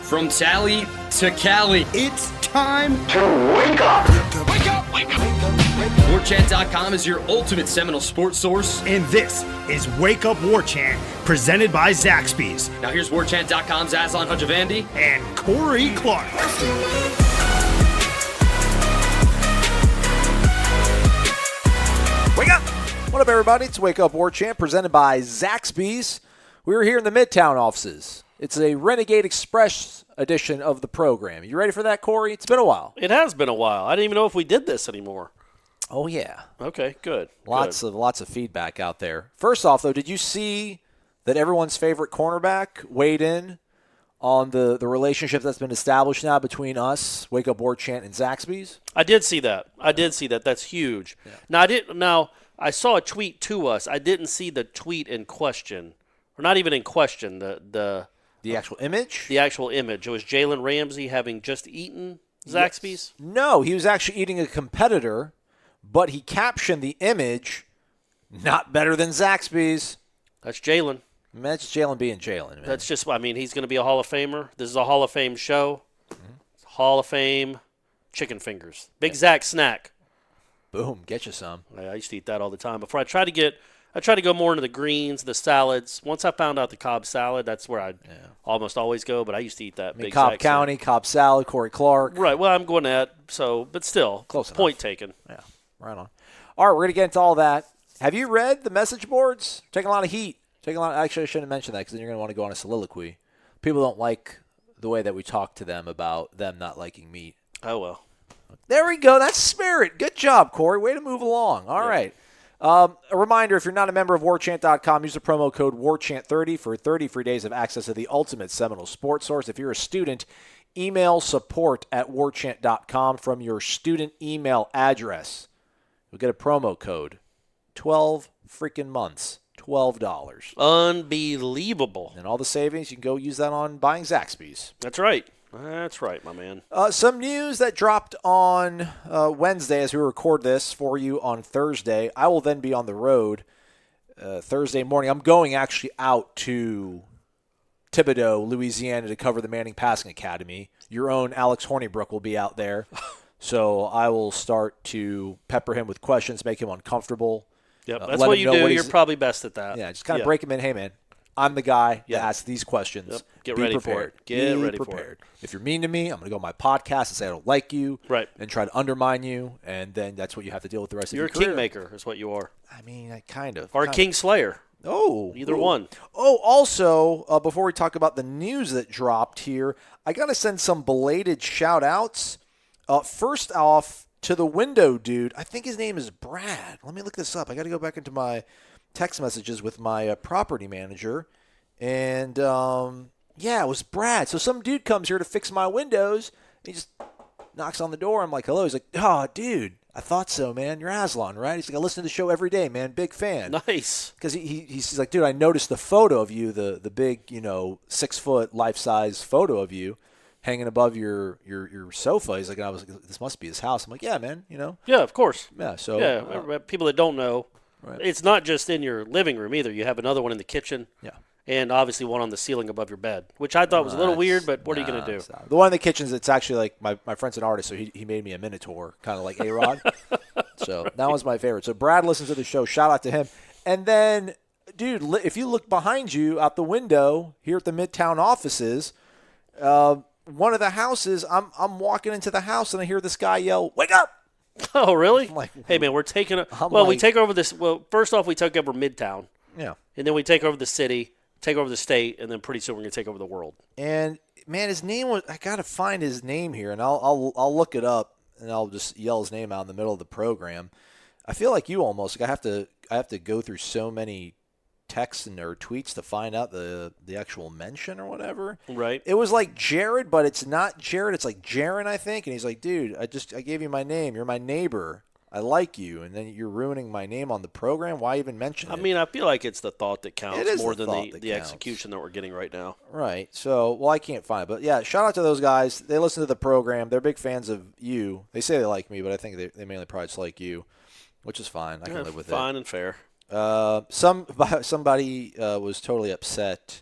From Tally to Cali, It's time to wake up. Wake up! Wake up! WarChant.com is your ultimate Seminole sports source. And this is Wake Up War Chant, presented by Zaxby's Now here's WarChant.com's Aslan Hajavandi and Corey Clark. Wake up! What up, everybody? It's Wake Up War Chant, presented by Zaxby's. We're here in the Midtown offices. It's a Renegade Express edition of the program. You ready for that, Corey? It's been a while. It has been a while. I didn't even know if we did this anymore. Oh, yeah. Okay, good. Lots of feedback out there. First off, though, did you see that everyone's favorite cornerback weighed in on the relationship that's been established now between us, Wake Up War Chant, and Zaxby's? I did see that. That's huge. Yeah. Now, I saw a tweet to us. I didn't see the tweet in question, or not even in question. The actual image? The actual image. It was Jalen Ramsey having just eaten Zaxby's? Yes. No, he was actually eating a competitor, but he captioned the image, not better than Zaxby's. That's Jalen. I mean, that's Jalen being Jalen. Man. That's just, he's going to be a Hall of Famer. This is a Hall of Fame show. Mm-hmm. Hall of Fame chicken fingers. Big Zach snack. Boom, get you some. I used to eat that all the time. Before I try to go more into the greens, the salads. Once I found out the Cobb salad, that's where I almost always go. But I used to eat that. Big Cobb Zach County, salad. Cobb salad, Corey Clark. Right. Well, I'm going at but still, close point enough. taken. Yeah, right on. All right, we're gonna get into all that. Have you read the message boards? Taking a lot of heat. Actually, I shouldn't mention that because then you're gonna want to go on a soliloquy. People don't like the way that we talk to them about them not liking meat. Oh well. There we go. That's spirit. Good job, Corey. Way to move along. All right. A reminder, if you're not a member of WarChant.com, use the promo code WarChant30 for 30 free days of access to the ultimate Seminole sports source. If you're a student, email support@WarChant.com from your student email address. You'll get a promo code. 12 freaking months. $12. Unbelievable. And all the savings, you can go use that on buying Zaxby's. That's right. That's right, my man. Some news that dropped on Wednesday as we record this for you on Thursday. I will then be on the road Thursday morning. I'm going actually out to Thibodaux, Louisiana to cover the Manning Passing Academy. Your own Alex Hornibrook will be out there. So I will start to pepper him with questions, make him uncomfortable. Yep, that's what you do. You're probably best at that. Yeah, just kind of break him in. Hey, man. I'm the guy that asks these questions. Yep. Get Be ready prepared. for it. Get Be ready prepared. for it. If you're mean to me, I'm going to go on my podcast and say I don't like you. Right. And try to undermine you, and then that's what you have to deal with the rest of your career. You're a kingmaker is what you are. I mean, I kind of. Or a king slayer. Oh. Either one. Oh, also, before we talk about the news that dropped here, I got to send some belated shout-outs. First off, to the window dude. I think his name is Brad. Let me look this up. I got to go back into my text messages with my property manager. And, it was Brad. So some dude comes here to fix my windows. He just knocks on the door. I'm like, hello. He's like, oh, dude, I thought so, man. You're Aslan, right? He's like, I listen to the show every day, man. Big fan. Nice. Because he's like, dude, I noticed the photo of you, the big, 6-foot life-size photo of you hanging above your sofa. He's like, this must be his house. I'm like, yeah, man, Yeah, of course. Yeah, so. Yeah, people that don't know, right. It's not just in your living room either. You have another one in the kitchen. Yeah. And obviously one on the ceiling above your bed, which I thought was a little weird, but what are you going to do? The one in the kitchen, it's actually like my friend's an artist, so he made me a Minotaur, kind of like A-Rod. So that was my favorite. So Brad listens to the show. Shout out to him. And then, dude, if you look behind you out the window here at the Midtown offices, one of the houses, I'm walking into the house and I hear this guy yell, "Wake up!" Oh, really? I'm like, hey, man, we're taking we take over this. Well, first off, we took over Midtown. Yeah. And then we take over the city, take over the state, and then pretty soon we're going to take over the world. And, man, his name was – I got to find his name here, and I'll look it up, and I'll just yell his name out in the middle of the program. I feel like you almost. Like I have to go through so many texts or tweets to find out the actual mention or whatever. Right. It was like Jared, but it's not Jared. It's like Jaron, I think. And he's like, dude, I gave you my name. You're my neighbor. I like you, and then you're ruining my name on the program. Why even mention it? I mean, I feel like it's the thought that counts more than the counts. execution that we're getting right now. Right. So, well, I can't find it. But, yeah, shout out to those guys. They listen to the program. They're big fans of you. They say they like me, but I think they mainly probably just like you, which is fine. I can live with it. Fine and fair. Somebody was totally upset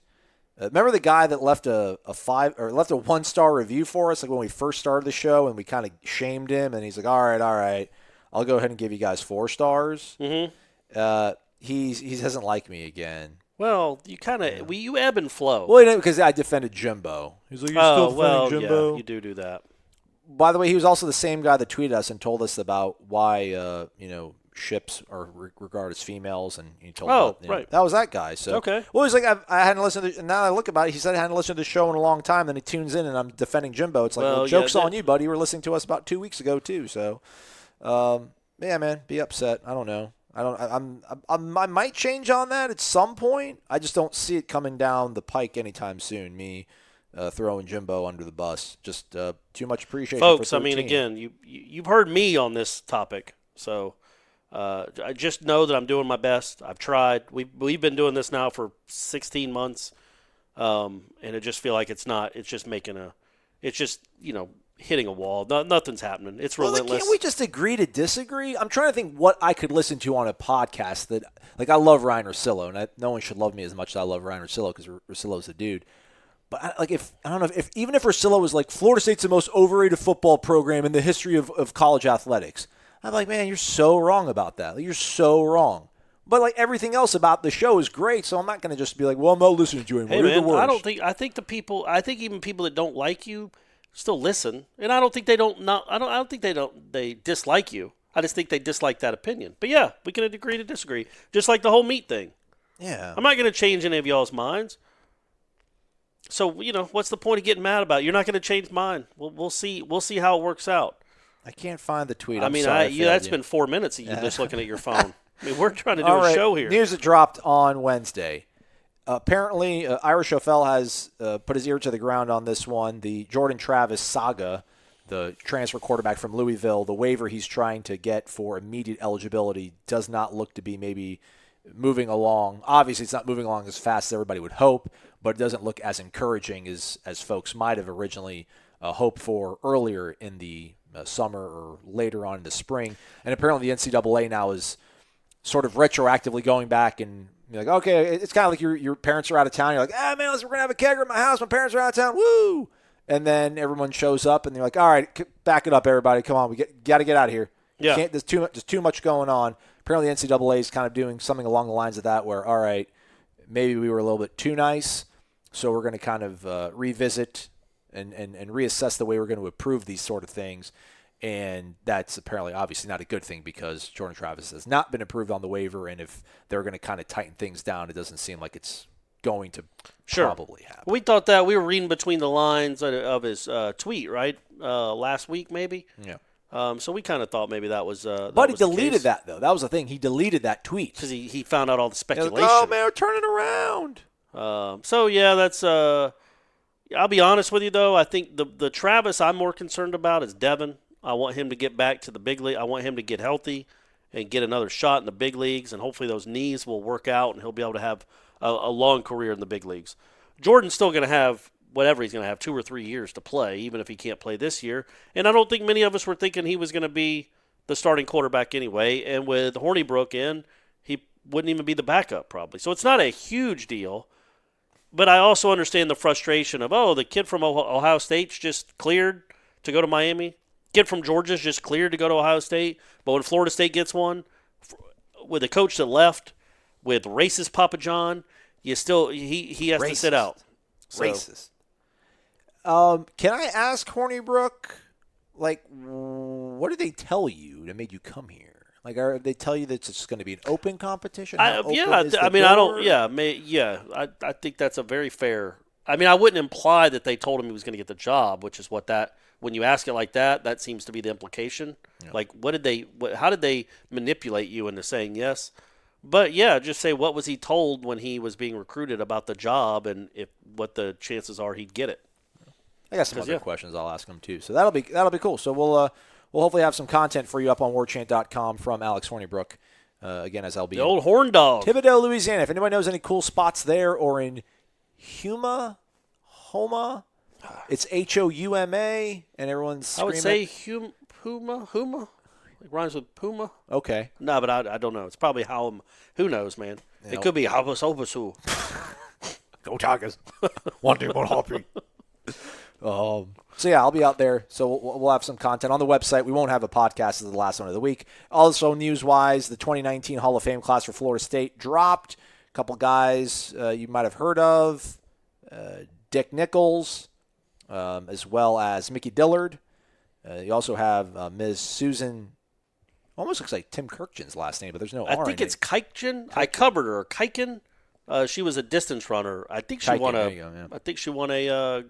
Remember the guy that left a 1-star review for us, like when we first started the show, and we kind of shamed him, and he's like, all right, I'll go ahead and give you guys 4 stars. Mm-hmm. He doesn't like me again. Well, you ebb and flow. Well, because I defended Jimbo. He's like, you're still defending Jimbo. Yeah, you do that. By the way, he was also the same guy that tweeted us and told us about why ships are regarded as females, and he told right. That was that guy. So okay. Well, he's like, I hadn't listened to, and now I look about it, he said I hadn't listened to the show in a long time. Then he tunes in, and I'm defending Jimbo. It's like, well joke's on you, buddy. You were listening to us about 2 weeks ago too. So, yeah, man, be upset. I don't know. I might change on that at some point. I just don't see it coming down the pike anytime soon. Me throwing Jimbo under the bus. Just too much appreciation, folks. for I mean, again, you've heard me on this topic, so. I just know that I'm doing my best. I've tried. We've been doing this now for 16 months, and I just feel like it's just hitting a wall. Nothing's happening. It's relentless. Well, can't we just agree to disagree? I'm trying to think what I could listen to on a podcast that, like, I love Ryan Russillo, and no one should love me as much as I love Ryan Russillo because Russillo's a dude. But even if Russillo was like, Florida State's the most overrated football program in the history of college athletics, I'm like, man, you're so wrong about that. Like, you're so wrong. But like everything else about the show is great, so I'm not going to just be like, well, I'm not listening to you anymore. Hey, man, I think even people that don't like you still listen, and I don't think they dislike you. I just think they dislike that opinion. But yeah, we can agree to disagree, just like the whole meat thing. Yeah, I'm not going to change any of y'all's minds. So what's the point of getting mad about it? You're not going to change mine. We'll see how it works out. I can't find the tweet. That's been 4 minutes of you just looking at your phone. I mean, we're trying to do a show here. News that dropped on Wednesday. Apparently, Irish O'Fell has put his ear to the ground on this one. The Jordan Travis saga, the transfer quarterback from Louisville, the waiver he's trying to get for immediate eligibility does not look to be maybe moving along. Obviously, it's not moving along as fast as everybody would hope, but it doesn't look as encouraging as folks might have originally hoped for earlier in the summer or later on in the spring. And apparently the NCAA now is sort of retroactively going back and be like, okay, it's kind of like your parents are out of town. You're like, man, we're going to have a kegger at my house. My parents are out of town. Woo! And then everyone shows up and they're like, all right, back it up, everybody. Come on, we got to get out of here. Yeah. There's too much going on. Apparently the NCAA is kind of doing something along the lines of that where, all right, maybe we were a little bit too nice, so we're going to kind of revisit and reassess the way we're going to approve these sort of things. And that's apparently obviously not a good thing because Jordan Travis has not been approved on the waiver. And if they're going to kind of tighten things down, it doesn't seem like it's going to probably happen. We thought that. We were reading between the lines of his tweet, right? Last week, maybe? Yeah. So we kind of thought maybe that was but he deleted that, though. That was the thing. He deleted that tweet. Because he found out all the speculation. Like, oh, man, we're turning around. So, yeah, that's I'll be honest with you, though. I think the Travis I'm more concerned about is Devin. I want him to get back to the big league. I want him to get healthy and get another shot in the big leagues, and hopefully those knees will work out and he'll be able to have a long career in the big leagues. Jordan's still going to have whatever he's going to have 2 or 3 years to play, even if he can't play this year. And I don't think many of us were thinking he was going to be the starting quarterback anyway. And with Hornibrook in, he wouldn't even be the backup probably. So it's not a huge deal. But I also understand the frustration of, the kid from Ohio State's just cleared to go to Miami. Kid from Georgia's just cleared to go to Ohio State. But when Florida State gets one, with a coach that left, with racist Papa John, he has to sit out. So. Racist. Can I ask Hornibrook, like, what did they tell you that made you come here? Like, they tell you that it's just going to be an open competition? I think that's a very fair. I mean, I wouldn't imply that they told him he was going to get the job, which is what that. When you ask it like that, that seems to be the implication. Yeah. Like, how did they manipulate you into saying yes? But yeah, just say what was he told when he was being recruited about the job, and what the chances are he'd get it. I got some other questions I'll ask him too. So that'll be cool. So we'll hopefully have some content for you up on warchant.com from Alex Hornibrook. Again, as I'll be the old horn dog, Thibodaux, Louisiana. If anybody knows any cool spots there, or in Homa, it's Houma, and everyone's screaming. I would say Huma. It rhymes with Puma. Okay. No, but I don't know. It's probably how. Who knows, man? It could be Habasobasu. Go Tigers. 1 2 1 happy. So yeah, I'll be out there. So we'll have some content on the website. We won't have a podcast as the last one of the week. Also, news-wise, the 2019 Hall of Fame class for Florida State dropped. A couple guys you might have heard of, Dick Nichols, as well as Mickey Dillard. You also have Ms. Susan. Almost looks like Tim Kirkjian's last name, but there's no R. I think it's Kikjan. I covered her. Kikjan. She was a distance runner. I think she won a. I think she won a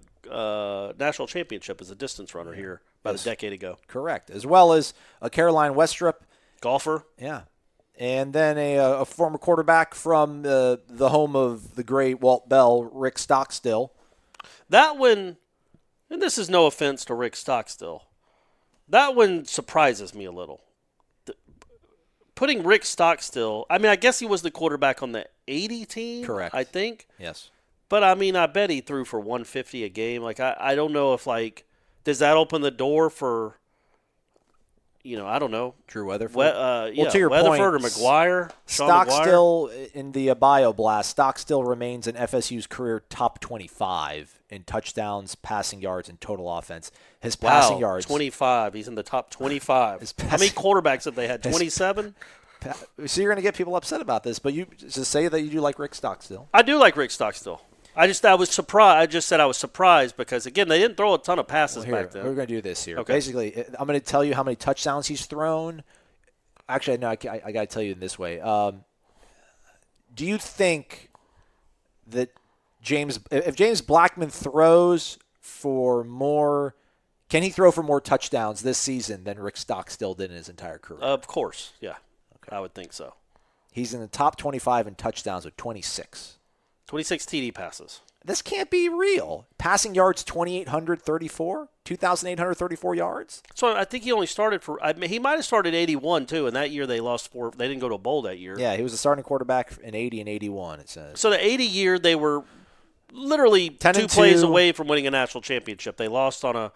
national championship as a distance runner here about a decade ago. Correct, as well as Caroline Westrup, golfer. Yeah, and then a former quarterback from the home of the great Walt Bell, Rick Stockstill. That one, and this is no offense to Rick Stockstill, that one surprises me a little. Putting Rick Stockstill, I mean, I guess he was the quarterback on the 80 team. Correct. I think. Yes. But, I mean, I bet he threw for 150 a game. Like, I don't know if, like, does that open the door for, I don't know. Drew Weatherford? To your Weatherford point, or McGuire? Stockstill, in the BioBlast, Stockstill remains in FSU's career top 25 in touchdowns, passing yards, and total offense. His passing yards. 25. He's in the top 25. How many quarterbacks have they had? 27? So you're going to get people upset about this, but you just say that you do like Rick Stockstill. I do like Rick Stockstill. I was surprised. I just said I was surprised because, again, they didn't throw a ton of passes back then. We're going to do this here. Okay. Basically, I'm going to tell you how many touchdowns he's thrown. Actually, no, I got to tell you in this way. Do you think that if James Blackman throws for more, can he throw for more touchdowns this season than Rick Stockstill did in his entire career? Of course, yeah. Okay. I would think so. He's in the top 25 in touchdowns with 26. 26 TD passes. This can't be real. Passing yards, 2,834? 2,834 yards? So I think he only started he might have started 81 too, and that year they lost 4. They didn't go to a bowl that year. Yeah, he was a starting quarterback in 80 and 81, it says. So the 80 year, they were literally 2 plays away from winning a national championship. They lost on a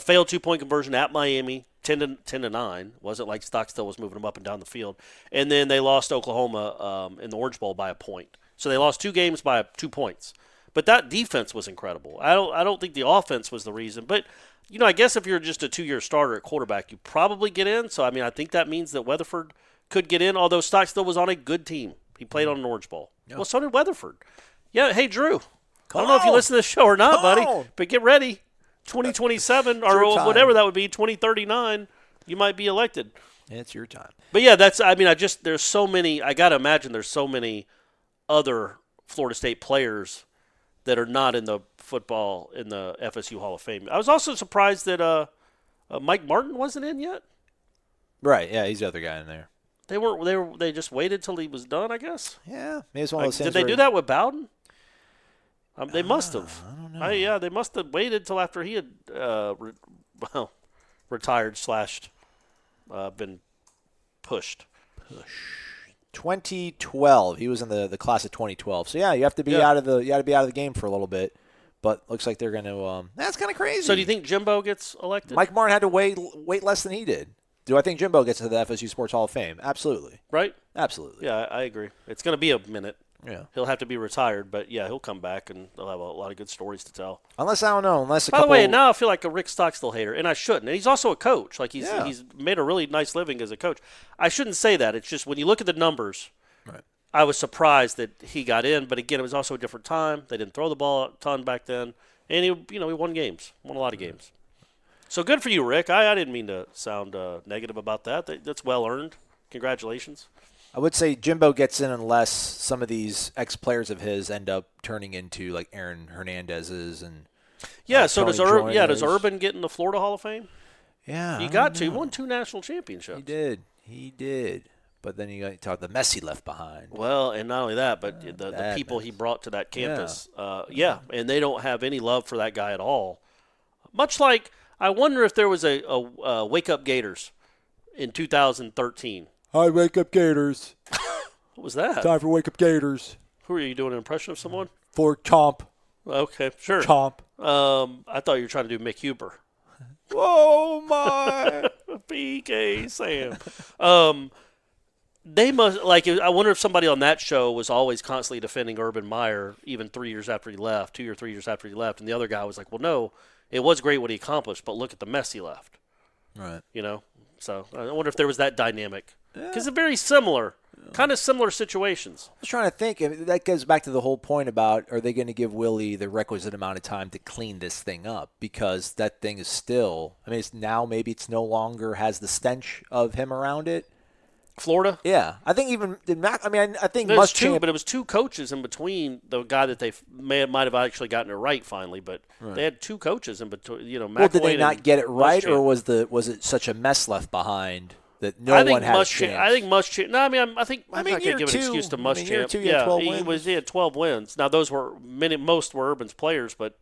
failed 2-point conversion at Miami, 10-9. Wasn't like Stockstill was moving them up and down the field. And then they lost Oklahoma in the Orange Bowl by a point. So they lost 2 games by 2 points. But that defense was incredible. I don't think the offense was the reason. But, I guess if you're just a 2-year starter at quarterback, you probably get in. So, I mean, I think that means that Weatherford could get in, although Stockstill was on a good team. He played on an Orange Bowl. Yeah. Well, so did Weatherford. Yeah, hey, Drew. I don't know if you listen to this show or not, buddy, but get ready. 2027 or whatever that would be, 2039, you might be elected. It's your time. But, yeah, there's so many – I got to imagine there's so many other Florida State players that are not in the FSU Hall of Fame. I was also surprised that Mike Martin wasn't in yet. Right, yeah, he's the other guy in there. They just waited till he was done, I guess. Yeah, maybe it's one of those things. Did they do that with Bowden? They must have. I don't know. They must have waited till after he had retired / been pushed. 2012. He was in the class of 2012. So yeah, you have to be out of the game for a little bit. But looks like they're going to. That's kind of crazy. So do you think Jimbo gets elected? Mike Martin had to wait less than he did. Do I think Jimbo gets into the FSU Sports Hall of Fame? Absolutely. Right? Absolutely. Yeah, I agree. It's going to be a minute. Yeah. He'll have to be retired, but yeah, he'll come back and they'll have a lot of good stories to tell. Unless, I don't know, By the way, now I feel like a Rick Stockstill hater, and I shouldn't. And he's also a coach. Like he's made a really nice living as a coach. I shouldn't say that. It's just when you look at the numbers, right. I was surprised that he got in, but again, it was also a different time. They didn't throw the ball a ton back then. And he won games, won a lot of games. So good for you, Rick. I didn't mean to sound negative about that. That's well earned. Congratulations. I would say Jimbo gets in unless some of these ex-players of his end up turning into like Aaron Hernandez's and so does Urban get in the Florida Hall of Fame? Yeah, he got to. He won 2 national championships. He did. But then you got to talk the mess he left behind. Well, and not only that, but the people he brought to that campus. And they don't have any love for that guy at all. Much like I wonder if there was a Wake Up Gators in 2013. Hi, Wake Up Gators. What was that? Time for Wake Up Gators. Who are you doing an impression of someone? For Chomp. Okay, sure. Chomp. I thought you were trying to do Mick Huber. Oh, my. PK Sam. They must I wonder if somebody on that show was always constantly defending Urban Meyer, even 3 years after he left, 2 or 3 years after he left, and the other guy was like, "Well, no, it was great what he accomplished, but look at the mess he left." Right. So I wonder if there was that dynamic because they're very similar, kind of similar situations. I was trying to think. That goes back to the whole point about are they going to give Willie the requisite amount of time to clean this thing up because that thing is still. I mean, maybe it's no longer has the stench of him around it. Florida? Yeah. I think even I think But Muschamp. it was 2 coaches in between the guy that they might have actually gotten it right finally, but they had 2 coaches in between. Well, did they not get it right, Muschamp. or was it such a mess left behind that no one had a chance? I think Muschamp. No, I think I can't give an excuse to Muschamp. Year 2, he had 12 wins. He had 12 wins. Now those were most were Urban's players, but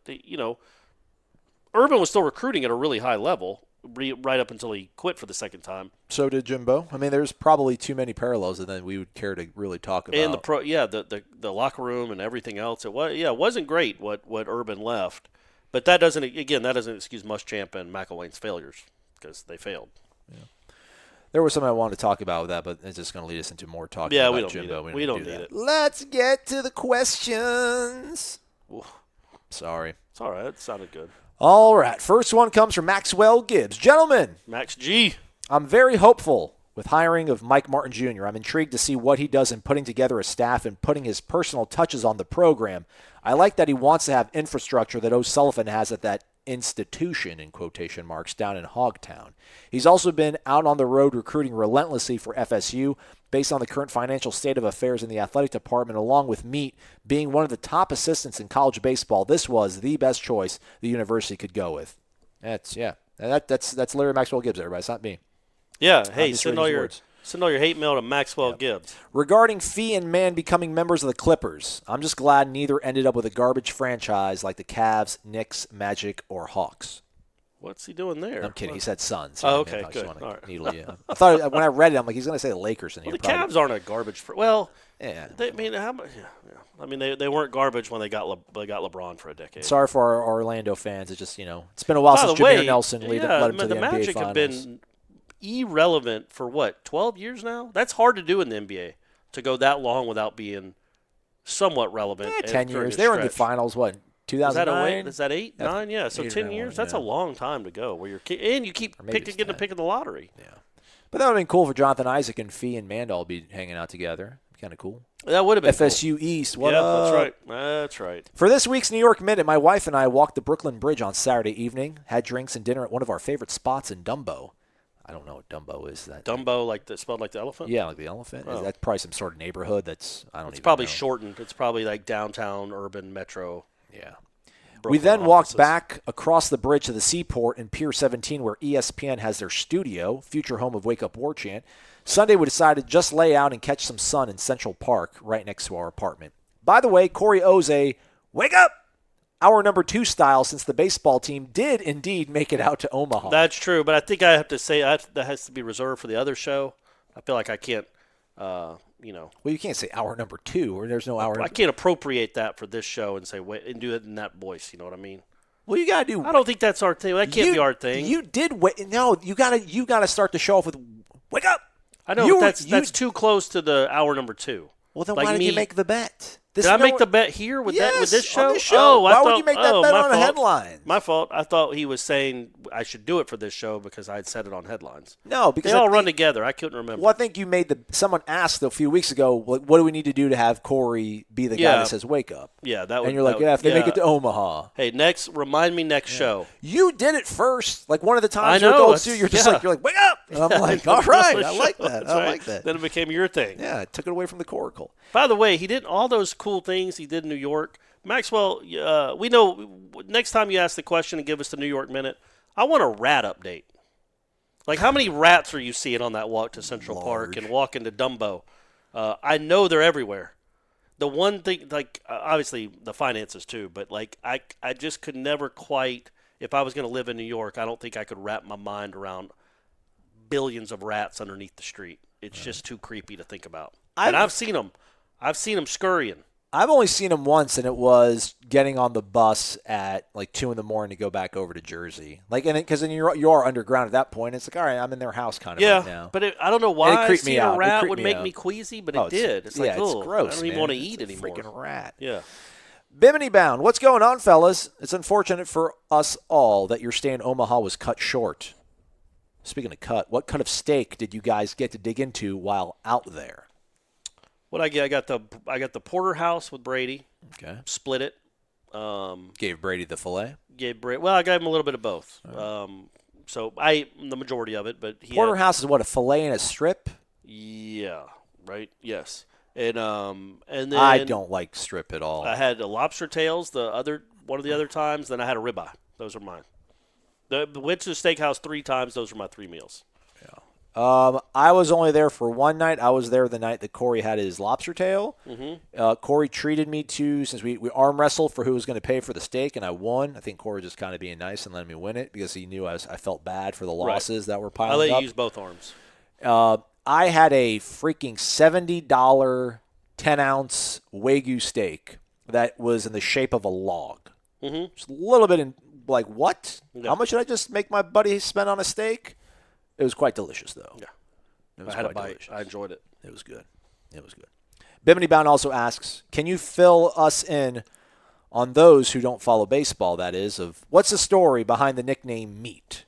Urban was still recruiting at a really high level. Right up until he quit for the second time. So did Jimbo. I mean, there's probably too many parallels that then we would care to really talk about. And the locker room and everything else. It wasn't great what Urban left, but that doesn't excuse Muschamp and McElwain's failures because they failed. Yeah. There was something I wanted to talk about with that, but it's just going to lead us into more talking about Jimbo. We don't need it. Let's get to the questions. Ooh, sorry. It's all right. It sounded good. All right. First one comes from Maxwell Gibbs. Gentlemen. Max G. I'm very hopeful with hiring of Mike Martin Jr. I'm intrigued to see what he does in putting together a staff and putting his personal touches on the program. I like that he wants to have infrastructure that O'Sullivan has at that institution, in quotation marks, down in Hogtown. He's also been out on the road recruiting relentlessly for FSU based on the current financial state of affairs in the athletic department, along with Meat being one of the top assistants in college baseball. This was the best choice the university could go with. That's Larry Maxwell Gibbs, everybody. It's not me. Yeah, hey, send all your hate mail to Maxwell Gibbs. Regarding Fee and Mann becoming members of the Clippers, I'm just glad neither ended up with a garbage franchise like the Cavs, Knicks, Magic, or Hawks. What's he doing there? I'm kidding. He said Suns. Oh, okay, good. All right. I thought when I read it, I'm like, he's going to say the Lakers in here. Well, the Cavs aren't a garbage. Yeah. I mean, they weren't garbage when they got LeBron for a decade. Sorry for our Orlando fans. It's just it's been a while since Jameer Nelson led him to the NBA Magic Finals. Have been irrelevant for 12 years now? That's hard to do in the NBA to go that long without being somewhat relevant. 10 years. They were in the finals. 2009? Is that 8, 9? Yeah, so 10 years. That's a long time to go. Where you keep getting a pick in the lottery. Yeah, but that would have been cool for Jonathan Isaac and Fee and Mandel be hanging out together. Kind of cool. That would have been FSU cool. East. That's right. For this week's New York Minute, my wife and I walked the Brooklyn Bridge on Saturday evening, had drinks and dinner at one of our favorite spots in Dumbo. I don't know what Dumbo is. That Dumbo, spelled like the elephant? Yeah, like the elephant. Oh. Is that probably some sort of neighborhood it's probably shortened. It's probably like downtown, urban, metro. Yeah. Brooklyn We then offices. walked back across the bridge to the Seaport in Pier 17 where ESPN has their studio, future home of Wake Up War Chant. Sunday we decided to just lay out and catch some sun in Central Park right next to our apartment. By the way, Corey owes a wake up hour number 2 style since the baseball team did indeed make it out to Omaha. That's true, but I think I have to say that has to be reserved for the other show. I feel like I can't, Well, you can't say hour number 2 or there's no hour. I can't appropriate that for this show and say wait and do it in that voice. You know what I mean? Well, you gotta do. I don't think that's our thing. That can't be our thing. You did wait. No, you gotta start the show off with wake up. I know but that's too close to the hour number 2. Well, then why did you make the bet? Did I make the bet here with this show? On this show. Oh, why would you make that bet on a headline? My fault. I thought he was saying I should do it for this show because I had said it on headlines. No, because they all run together. I couldn't remember. Well, I think you made someone asked a few weeks ago, what do we need to do to have Corey be the guy that says wake up? Yeah, that would. And you're like, if they make it to Omaha. Hey, remind me next show. You did it first. Like one of the times I know, you're adults, you're just you're like, wake up. And I'm like, all right, I like that. I like that. Then it became your thing. Yeah, it took it away from the coracle. By the way, he did all those cool things he did in New York. Maxwell, we know next time you ask the question and give us the New York Minute, I want a rat update. Like, how many rats are you seeing on that walk to Central Park and walking to Dumbo? I know they're everywhere. The one thing, obviously the finances too, but I just could never quite, if I was going to live in New York, I don't think I could wrap my mind around billions of rats underneath the street. It's just too creepy to think about. And I've seen them. I've seen them scurrying. I've only seen him once, and it was getting on the bus at like 2 a.m. to go back over to Jersey. Like, and because then you are underground at that point. It's like, all right, I'm in their house kind of right now. But I don't know why seeing a rat would make me queasy, but it did. It's like, it's gross. I don't even want to eat anymore. Freaking rat. Yeah. Bimini Bound, what's going on, fellas? It's unfortunate for us all that your stay in Omaha was cut short. Speaking of cut, what cut of steak did you guys get to dig into while out there? What I get? I got the porterhouse with Brady. Okay. Split it. Gave Brady the fillet? Well, I gave him a little bit of both. Right. So I ate the majority of it, but porterhouse is what, a fillet and a strip? Yeah. Right. Yes. And then I don't like strip at all. I had a lobster tails one of the other times. Then I had a ribeye. Those are mine. Went to the steakhouse 3 times. Those were my 3 meals. I was only there for one night. I was there the night that Corey had his lobster tail. Mm-hmm. Corey treated me to, since we arm wrestled for who was going to pay for the steak, and I won. I think Corey was just kind of being nice and letting me win it because he knew I felt bad for the losses that were piling up. I let you use both arms. I had a freaking $70 10-ounce Wagyu steak that was in the shape of a log. Mm-hmm. Just a little bit in, like, what? Yeah. How much did I just make my buddy spend on a steak? It was quite delicious, though. Yeah. It was I had quite a bite. delicious. I enjoyed it. It was good. It was good. Bimini Bound also asks, can you fill us in on those who don't follow baseball, that is, of what's the story behind the nickname Meat?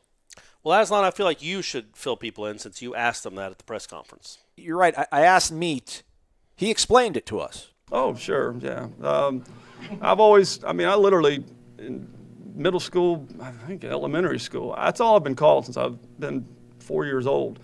Well, Aslan, I feel like you should fill people in since you asked them that at the press conference. You're right. I asked Meat. He explained it to us. Oh, sure, yeah. I literally, in middle school, I think elementary school, that's all I've been called since I've been 4 years old.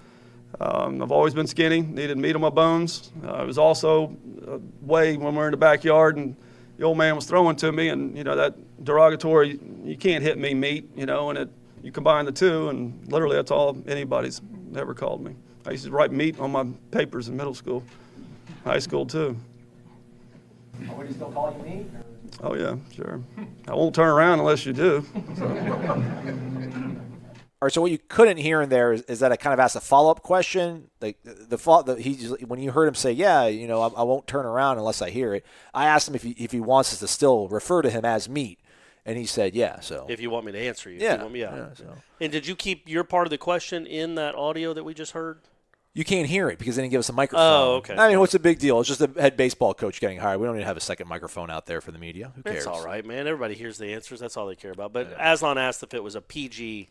I've always been skinny, needed meat on my bones. It was also a way when we were in the backyard and the old man was throwing to me, and, that derogatory, you can't hit me, meat, and you combine the two, and literally that's all anybody's ever called me. I used to write meat on my papers in middle school, high school too. Would he still call you Meat? Oh, yeah, sure. I won't turn around unless you do. All right, so what you couldn't hear in there is that I kind of asked a follow-up question. Like when you heard him say, "Yeah, I won't turn around unless I hear it," I asked him if he wants us to still refer to him as Meat, and he said, "Yeah." So if you want me to answer you, yeah, so. And did you keep your part of the question in that audio that we just heard? You can't hear it because they didn't give us a microphone. Oh, okay. I mean, what's the big deal? It's just a head baseball coach getting hired. We don't need to have a second microphone out there for the media. Who cares? That's all right, man. Everybody hears the answers. That's all they care about. But Aslan asked if it was a PG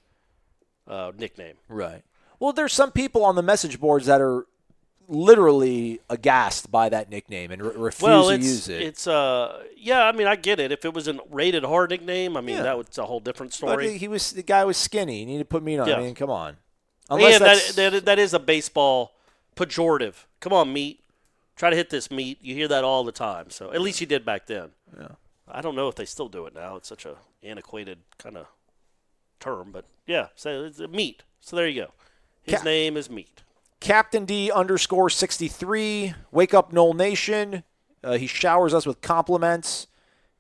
nickname. Right. Well, there's some people on the message boards that are literally aghast by that nickname and refuse to use it. It's I get it. If it was a rated R nickname, that was a whole different story. But the guy was skinny. You need to put meat on. Yeah. I mean, come on. That is a baseball pejorative. Come on, Meat. Try to hit this, Meat. You hear that all the time. So at least you did back then. Yeah. I don't know if they still do it now. It's such a antiquated kind of term, but yeah, so it's Meat. So there you go. His name is Meat. Captain D _63. Wake up, Knoll Nation. He showers us with compliments.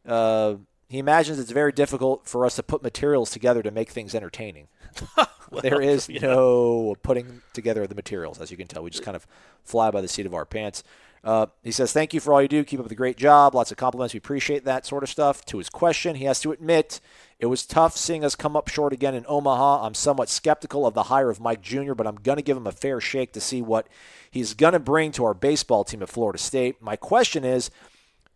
He imagines it's very difficult for us to put materials together to make things entertaining. There is no putting together the materials, as you can tell. We just kind of fly by the seat of our pants. He says, thank you for all you do. Keep up the great job. Lots of compliments. We appreciate that sort of stuff. To his question, he has to admit it was tough seeing us come up short again in Omaha. I'm somewhat skeptical of the hire of Mike Jr., but I'm going to give him a fair shake to see what he's going to bring to our baseball team at Florida State. My question is,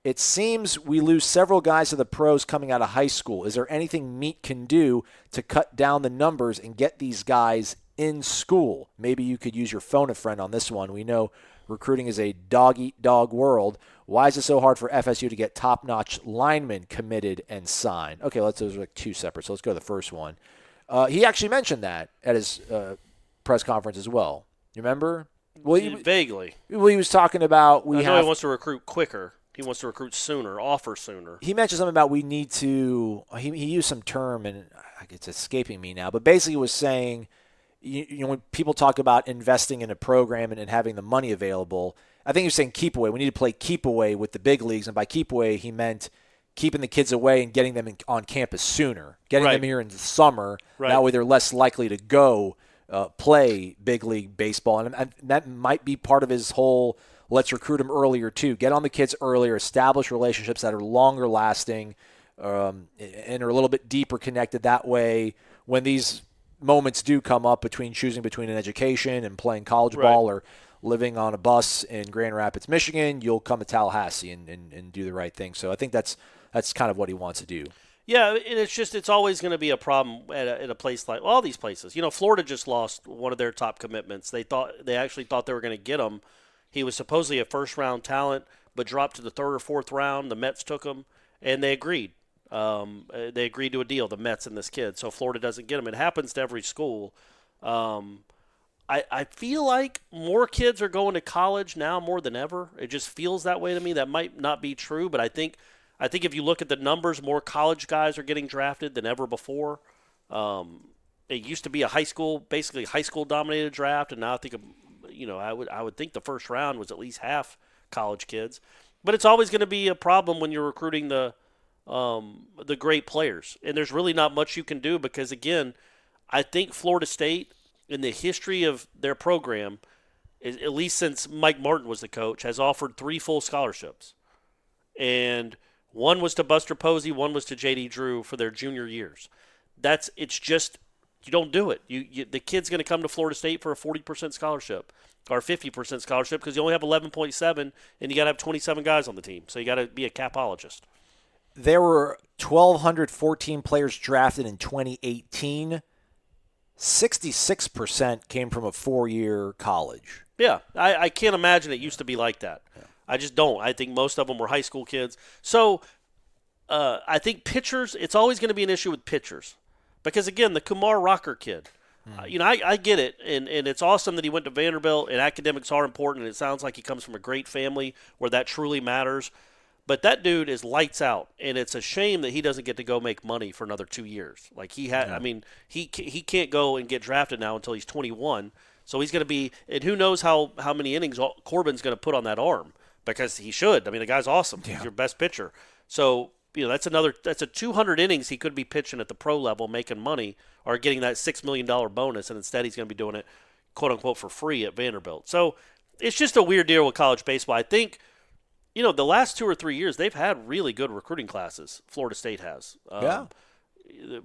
it seems we lose several guys to the pros coming out of high school. Is there anything Meat can do to cut down the numbers and get these guys in school? Maybe you could use your phone a friend on this one. We know recruiting is a dog-eat-dog world. Why is it so hard for FSU to get top-notch linemen committed and signed? Okay, those are like two separate, so let's go to the first one. He actually mentioned that at his press conference as well. You remember? Well, vaguely. Well, he was talking about he wants to recruit quicker. He wants to recruit sooner, offer sooner. He mentioned something about we need to – he used some term, and it's escaping me now, but basically was saying – when people talk about investing in a program and having the money available, I think he was saying keep away. We need to play keep away with the big leagues, and by keep away he meant keeping the kids away and getting them on campus sooner, getting them here in the summer. Right. That way they're less likely to go play big league baseball, and that might be part of his whole let's recruit them earlier too. Get on the kids earlier, establish relationships that are longer lasting and are a little bit deeper connected that way. When these moments do come up choosing between an education and playing college ball or living on a bus in Grand Rapids, Michigan, you'll come to Tallahassee and do the right thing. So I think that's kind of what he wants to do. Yeah, and it's always going to be a problem at a place like all these places. Florida just lost one of their top commitments. They actually thought they were going to get him. He was supposedly a first-round talent, but dropped to the third or fourth round. The Mets took him, and they agreed. They agreed to a deal, the Mets and this kid. So Florida doesn't get him. It happens to every school. I feel like more kids are going to college now more than ever. It just feels that way to me. That might not be true, but I think if you look at the numbers, more college guys are getting drafted than ever before. It used to be basically high school dominated draft, and now I think I would think the first round was at least half college kids. But it's always going to be a problem when you're recruiting the great players, and there's really not much you can do because, again, I think Florida State, in the history of their program, at least since Mike Martin was the coach, has offered 3 full scholarships, and one was to Buster Posey, one was to J.D. Drew for their junior years. It's just you don't do it. The kid's going to come to Florida State for a 40% scholarship or 50% scholarship because you only have 11.7 and you got to have 27 guys on the team. So you got to be a capologist. There were 1,214 players drafted in 2018. 66% came from a 4-year college. Yeah, I can't imagine it used to be like that. Yeah. I just don't. I think most of them were high school kids. So I think pitchers, it's always going to be an issue with pitchers. Because, again, the Kumar Rocker kid, I get it, and it's awesome that he went to Vanderbilt, and academics are important, and it sounds like he comes from a great family where that truly matters. But that dude is lights out, and it's a shame that he doesn't get to go make money for another 2 years. Like he can't go and get drafted now until he's 21. So he's going to be, and who knows how many innings Corbin's going to put on that arm because he should. I mean, the guy's awesome. Yeah. He's your best pitcher. So that's a 200 innings he could be pitching at the pro level, making money, or getting that $6 million bonus, and instead he's going to be doing it, quote unquote, for free at Vanderbilt. So it's just a weird deal with college baseball. I think. The last 2 or 3 years, they've had really good recruiting classes. Florida State has. Yeah.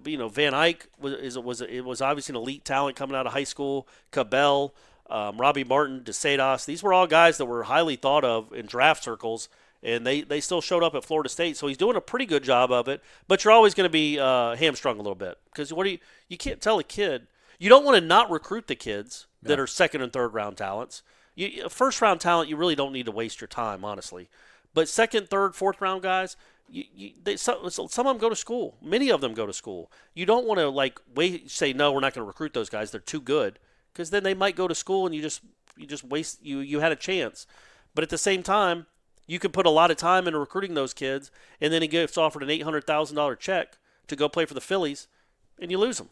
Van Eyck was obviously an elite talent coming out of high school. Cabell, Robbie Martin, DeSados. These were all guys that were highly thought of in draft circles, and they still showed up at Florida State. So he's doing a pretty good job of it. But you're always going to be hamstrung a little bit because you can't tell a kid. You don't want to not recruit the kids that are second and third round talents. First-round talent, you really don't need to waste your time, honestly. But second, third, fourth-round guys, some of them go to school. Many of them go to school. You don't want to say no, we're not going to recruit those guys. They're too good, because then they might go to school and you just waste. You had a chance, but at the same time, you could put a lot of time into recruiting those kids, and then he gets offered an $800,000 check to go play for the Phillies, and you lose them.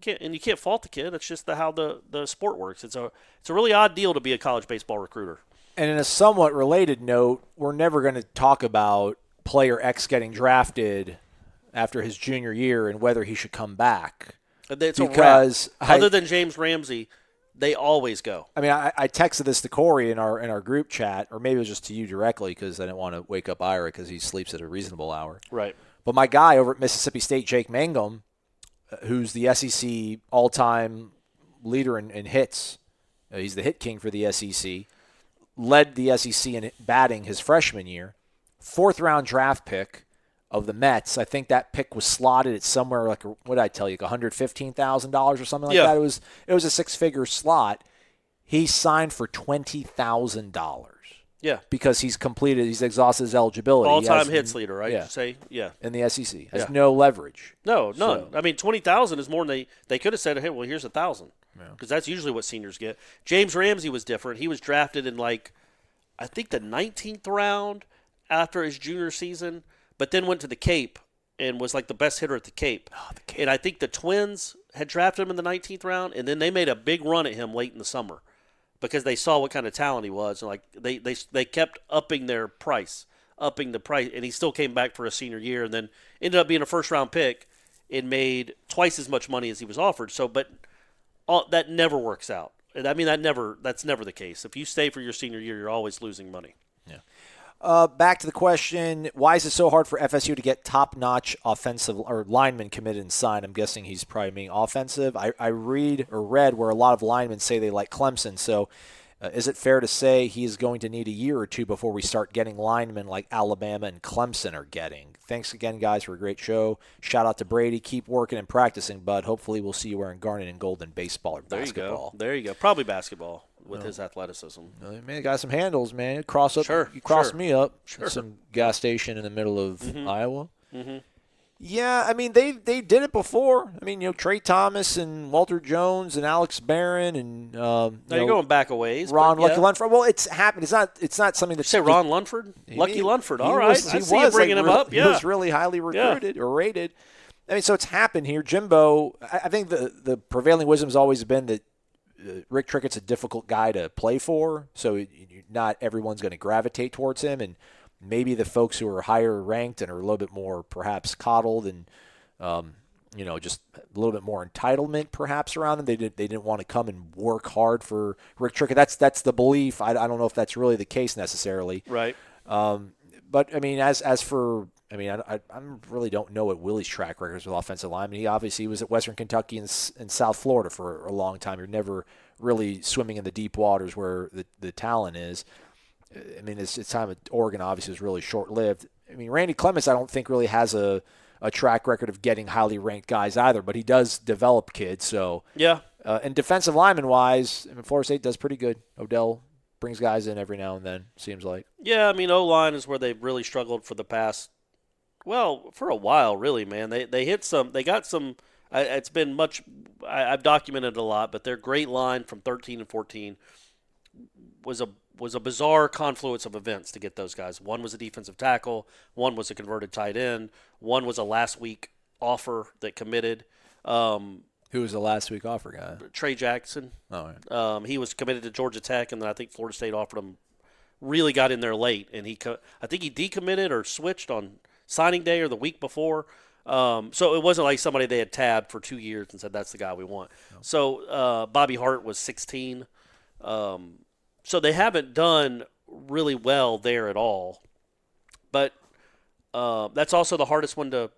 You can't fault the kid. That's just how the sport works. It's a really odd deal to be a college baseball recruiter. And in a somewhat related note, we're never going to talk about player X getting drafted after his junior year and whether he should come back. It's because other than James Ramsey, they always go. I mean, I texted this to Corey in our group chat, or maybe it was just to you directly because I didn't want to wake up Ira because he sleeps at a reasonable hour. Right. But my guy over at Mississippi State, Jake Mangum, who's the SEC all-time leader in hits. He's the hit king for the SEC. Led the SEC in batting his freshman year. 4th-round draft pick of the Mets. I think that pick was slotted at somewhere like, what did I tell you, $115,000 or something like that. It was a 6-figure slot. He signed for $20,000. Yeah. Because he's exhausted his eligibility. All-time hits leader, right? Yeah. In the SEC. Has no leverage. No, none. So. I mean, $20,000 is more than they could have said, hey, well, here's $1,000. Because that's usually what seniors get. James Ramsey was different. He was drafted in, I think the 19th round after his junior season, but then went to the Cape and was the best hitter at the Cape. Oh, the Cape. And I think the Twins had drafted him in the 19th round, and then they made a big run at him late in the summer. Because they saw what kind of talent he was, and they kept upping the price, and he still came back for a senior year, and then ended up being a first-round pick and made twice as much money as he was offered. So, but that never works out. I mean, that's never the case. If you stay for your senior year, you're always losing money. Back to the question, why is it so hard for FSU to get top-notch offensive or linemen committed and signed? I'm guessing he's probably being offensive. I read where a lot of linemen say they like Clemson, so is it fair to say he is going to need a year or two before we start getting linemen like Alabama and Clemson are getting? Thanks again, guys, for a great show. Shout out to Brady. Keep working and practicing, bud. Hopefully we'll see you wearing garnet and gold in baseball or basketball. There you go. Probably basketball with his athleticism. Man, got some handles, man. Cross up. Sure. You cross me up Sure. at some gas station in the middle of Iowa. Mm-hmm. Yeah, I mean, they did it before. I mean, Trey Thomas and Walter Jones and Alex Barron and Now you're going back a ways. Ron but Lucky Lunford. Well, it's happened. It's not something that's say Ron Lunford, Lucky Lunford. All right, I see you bringing him up. Yeah, he was really highly recruited or rated. I mean, so it's happened here. Jimbo, I think the prevailing wisdom has always been that Rick Trickett's a difficult guy to play for, so not everyone's going to gravitate towards him, and maybe the folks who are higher ranked and are a little bit more perhaps coddled and just a little bit more entitlement perhaps around them. They didn't want to come and work hard for Rick Trickett. That's the belief. I don't know if that's really the case necessarily. Right. But I mean, I really don't know what Willie's track record is with offensive linemen. He obviously was at Western Kentucky and South Florida for a long time. You're never really swimming in the deep waters where the talent is. I mean, his time at Oregon obviously was really short-lived. I mean, Randy Clements I don't think really has a track record of getting highly ranked guys either, but he does develop kids. So yeah. And defensive lineman-wise, I mean, Florida State does pretty good. Odell brings guys in every now and then, seems like. Yeah, I mean, O-line is where they've really struggled for the past, for a while, really, man. They got some, it's been much, I've documented it a lot, but their great line from 13 and 14 was a bizarre confluence of events to get those guys. One was a defensive tackle, one was a converted tight end, one was a last week offer that committed. Who was the last week offer guy? Trey Jackson. Oh, right. He was committed to Georgia Tech, and then I think Florida State offered him. Really got in there late, and I think he decommitted or switched on signing day or the week before. So it wasn't like somebody they had tabbed for 2 years and said that's the guy we want. No. So Bobby Hart was 16. So they haven't done really well there at all. But that's also the hardest one to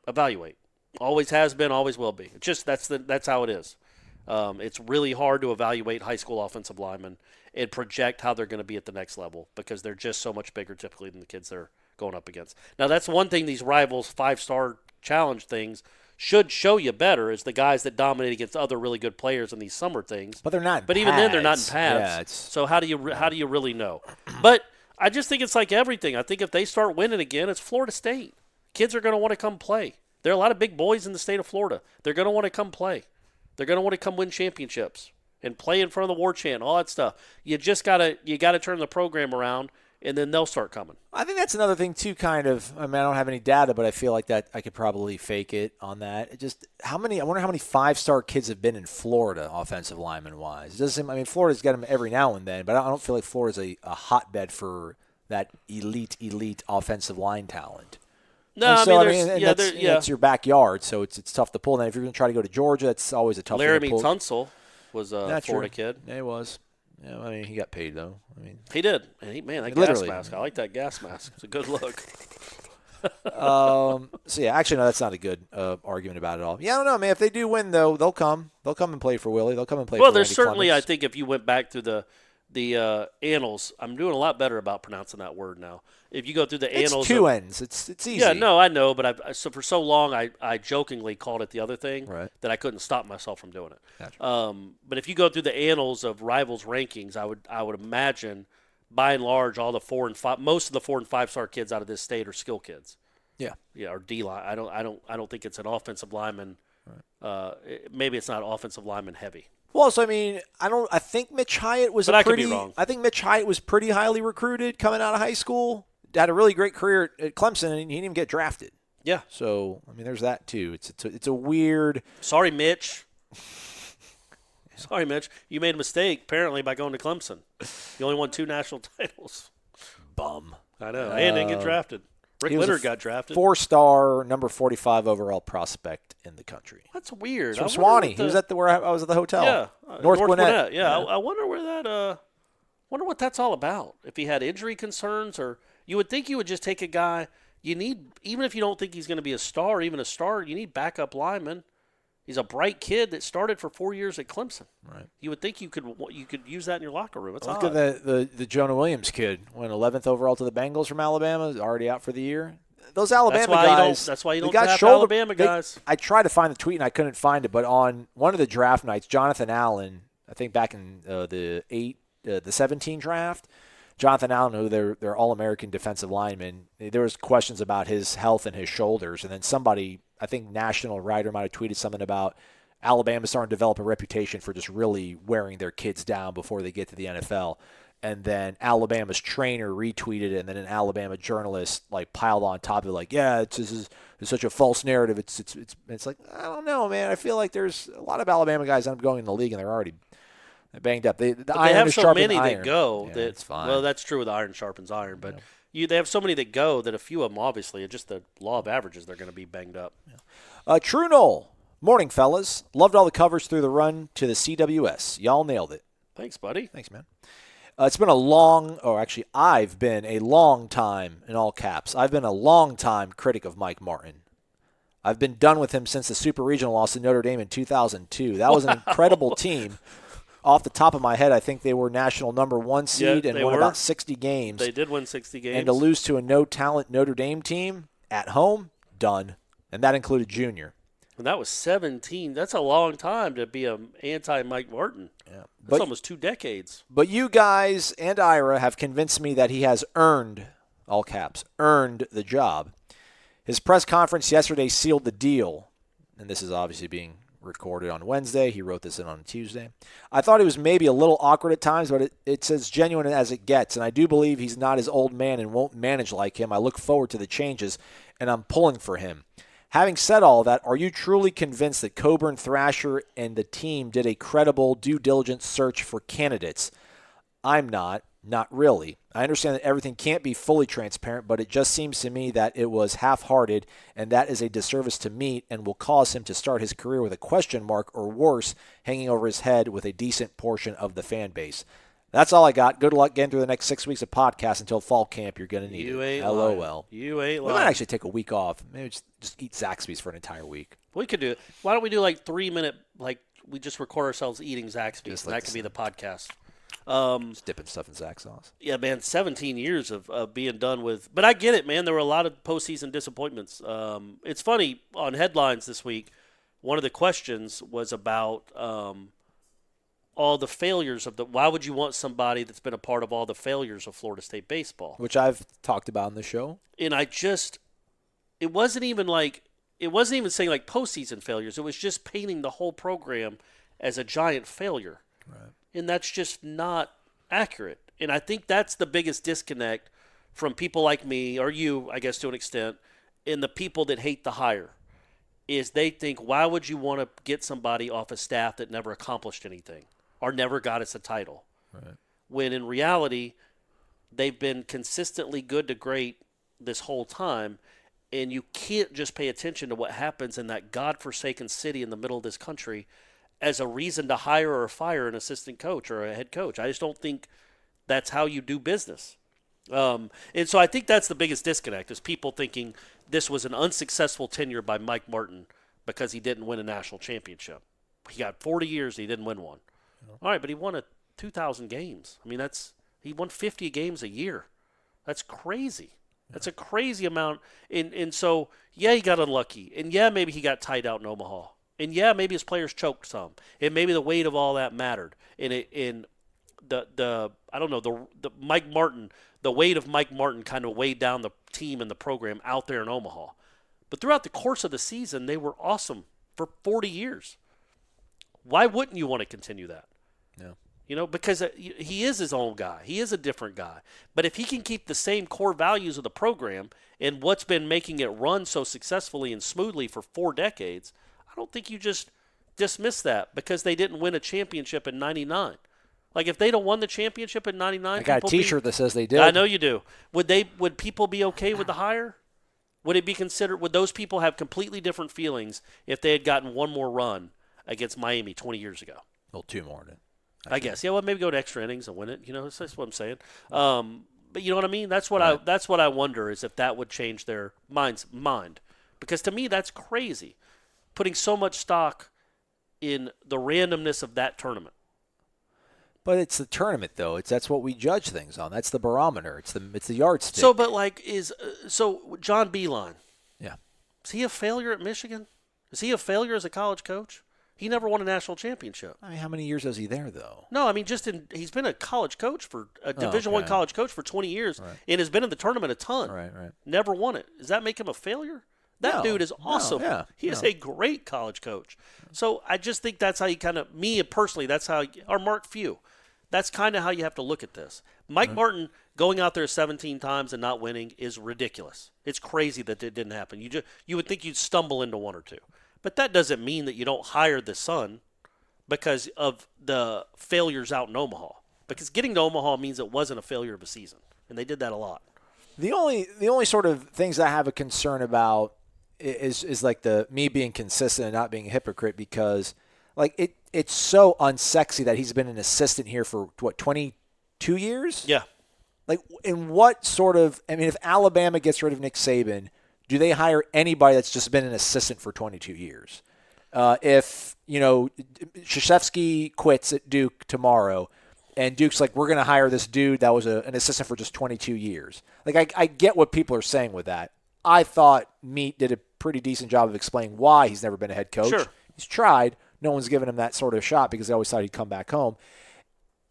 evaluate. Always has been, always will be. It's just that's how it is. It's really hard to evaluate high school offensive linemen and project how they're going to be at the next level because they're just so much bigger typically than the kids they're going up against. Now, that's one thing these Rivals 5-star challenge things should show you better is the guys that dominate against other really good players in these summer things. But they're not in But pads. Even then, they're not in pads. Yeah, so how do you really know? But I just think it's like everything. I think if they start winning again, it's Florida State. Kids are going to want to come play. There are a lot of big boys in the state of Florida. They're going to want to come play. They're going to want to come win championships and play in front of the war chant, all that stuff. You just gotta turn the program around, and then they'll start coming. I think that's another thing too. Kind of. I mean, I don't have any data, but I feel like that I could probably fake it on that. I wonder how many 5-star kids have been in Florida, offensive lineman wise. It doesn't seem. I mean, Florida's got them every now and then, but I don't feel like Florida's a hotbed for that elite offensive line talent. No, so, I mean, that's your backyard, so it's tough to pull. And if you're going to try to go to Georgia, it's always a tough one to pull. Laramie Tunsil was a Florida kid. Yeah, he was. Yeah, I mean, he got paid, though. I mean, he did. And that gas mask. I like that gas mask. It's a good look. So, yeah, actually, no, that's not a good argument about it all. Yeah, I don't know, man. If they do win, though, they'll come. They'll come and play for Willie. They'll come and play for there's Randy certainly, Clements. I think, if you went back through the annals, I'm doing a lot better about pronouncing that word now. If you go through the annals, it's two N's. It's easy. Yeah, no, I know, but for so long I jokingly called it the other thing that I couldn't stop myself from doing it. Gotcha. But if you go through the annals of Rivals rankings, I would imagine, by and large, all the 4 and 5, most of the 4 and 5-star kids out of this state are skill kids. Yeah, or D line. I don't think it's an offensive lineman. Right. Maybe it's not offensive lineman heavy. Well, so I mean, I think Mitch Hyatt was I could be wrong. I think Mitch Hyatt was pretty highly recruited coming out of high school. Had a really great career at Clemson, and he didn't even get drafted. Yeah. So I mean, there's that too. It's a weird. Sorry, Mitch. Sorry, Mitch. You made a mistake apparently by going to Clemson. You only won 2 national titles. Bum. I know, and didn't get drafted. Rick He was Leonard got drafted. 4-star, number 45 overall prospect in the country. That's weird. He's from Swanee. He was at where I was at the hotel. Yeah, North Gwinnett. Yeah, I wonder where that. Wonder what that's all about. If he had injury concerns, or you would think you would just take a guy. You need, even if you don't think he's going to be a star, even a star, you need backup linemen. He's a bright kid that started for 4 years at Clemson. Right. You would think you could use that in your locker room. It's Look odd. at the Jonah Williams kid. Went 11th overall to the Bengals from Alabama. Is already out for the year. Those Alabama guys. That's why you don't got draft Alabama guys. I tried to find the tweet and I couldn't find it. But on one of the draft nights, Jonathan Allen, I think back in the 17 draft, Jonathan Allen, who they're All-American defensive lineman, there was questions about his health and his shoulders. And then somebody, I think national writer might have tweeted something about Alabama starting to develop a reputation for just really wearing their kids down before they get to the NFL. And then Alabama's trainer retweeted it, and then an Alabama journalist piled on top of it, yeah, it's such a false narrative. It's like, I don't know, man. I feel like there's a lot of Alabama guys end up going in the league, and they're already banged up. They have so many that go. Yeah, that it's fine. Well, that's true with iron sharpens iron, but they have so many that go that a few of them, obviously, just the law of averages, they're going to be banged up. Yeah. True Knoll. Morning, fellas. Loved all the covers through the run to the CWS. Y'all nailed it. Thanks, buddy. Thanks, man. I've been a long time, in all caps, I've been a long time critic of Mike Martin. I've been done with him since the Super Regional loss to Notre Dame in 2002. That was an incredible team. Off the top of my head, I think they were national number 1 seed and won about 60 games. They did win 60 games. And to lose to a no-talent Notre Dame team at home, done. And that included Junior. And that was 17. That's a long time to be an anti-Mike Martin. Yeah. That's almost 2 decades. But you guys and Ira have convinced me that he has earned, all caps, earned the job. His press conference yesterday sealed the deal. And this is obviously being recorded on Wednesday. He wrote this in on Tuesday. I thought he was maybe a little awkward at times, but it's as genuine as it gets. And I do believe he's not his old man and won't manage like him. I look forward to the changes, and I'm pulling for him. Having said all that, are you truly convinced that Coburn, Thrasher, and the team did a credible due diligence search for candidates? I'm not really. I understand that everything can't be fully transparent, but it just seems to me that it was half-hearted, and that is a disservice to Meat and will cause him to start his career with a question mark or worse hanging over his head with a decent portion of the fan base. That's all I got. Good luck getting through the next 6 weeks of podcast until fall camp. You're going to need it. LOL. You ain't lying. We might actually take a week off. Maybe just eat Zaxby's for an entire week. We could do it. Why don't we do 3-minute, we just record ourselves eating Zaxby's, and that could be the podcast. Just dipping stuff in Zax sauce. Yeah, man, 17 years of being done with. But I get it, man. There were a lot of postseason disappointments. It's funny, on headlines this week, one of the questions was about all the failures of why would you want somebody that's been a part of all the failures of Florida State baseball? Which I've talked about in the show. And it wasn't even saying postseason failures. It was just painting the whole program as a giant failure. Right. And that's just not accurate. And I think that's the biggest disconnect from people like me, or you, I guess to an extent, and the people that hate the hire, is they think, why would you want to get somebody off a staff that never accomplished anything or never got us a title? Right. When in reality, they've been consistently good to great this whole time, and you can't just pay attention to what happens in that godforsaken city in the middle of this country as a reason to hire or fire an assistant coach or a head coach. I just don't think that's how you do business. And so I think that's the biggest disconnect, is people thinking this was an unsuccessful tenure by Mike Martin because he didn't win a national championship. He got 40 years, he didn't win one. All right, but he won 2,000 games. I mean, he won 50 games a year. That's crazy. That's a crazy amount. And so, yeah, he got unlucky. And yeah, maybe he got tied out in Omaha. And yeah, maybe his players choked some. And maybe the weight of all that mattered. And the Mike Martin, the weight of Mike Martin kind of weighed down the team and the program out there in Omaha. But throughout the course of the season, they were awesome for 40 years. Why wouldn't you want to continue that? No. Because he is his own guy. He is a different guy. But if he can keep the same core values of the program and what's been making it run so successfully and smoothly for 4 decades, I don't think you just dismiss that because they didn't win a championship in 99. If they don't won the championship in 99, I got a T-shirt that says they did. I know you do. Would people be okay with the hire? Would it be considered? Would those people have completely different feelings if they had gotten one more run against Miami 20 years ago? Well, 2 more. I guess. Yeah. Well, maybe go to extra innings and win it. That's what I'm saying. But you know what I mean? That's what I wonder is if that would change their mind. Because to me, that's crazy. Putting so much stock in the randomness of that tournament. But it's the tournament, though. That's what we judge things on. That's the barometer. It's the yardstick. So, but John Beeline. Yeah. Is he a failure at Michigan? Is he a failure as a college coach? He never won a national championship. I mean, how many years was he there, though? No, I mean, he's been a college coach Division I college coach for 20 years, and has been in the tournament a ton. Right. Never won it. Does that make him a failure? That dude is awesome. He is a great college coach. So I just think that's how you me personally, or Mark Few, that's kind of how you have to look at this. Mike Martin going out there 17 times and not winning is ridiculous. It's crazy that it didn't happen. You would think you'd stumble into one or two. But that doesn't mean that you don't hire the son because of the failures out in Omaha. Because getting to Omaha means it wasn't a failure of a season, and they did that a lot. The only sort of things I have a concern about is like me being consistent and not being a hypocrite, because like it's so unsexy that he's been an assistant here for 22 years? Yeah. Like, in what sort of – I mean, if Alabama gets rid of Nick Saban – do they hire anybody that's just been an assistant for 22 years? If, Krzyzewski quits at Duke tomorrow and Duke's like, we're going to hire this dude that was an assistant for just 22 years. Like, I get what people are saying with that. I thought Meat did a pretty decent job of explaining why he's never been a head coach. Sure. He's tried. No one's given him that sort of shot because they always thought he'd come back home.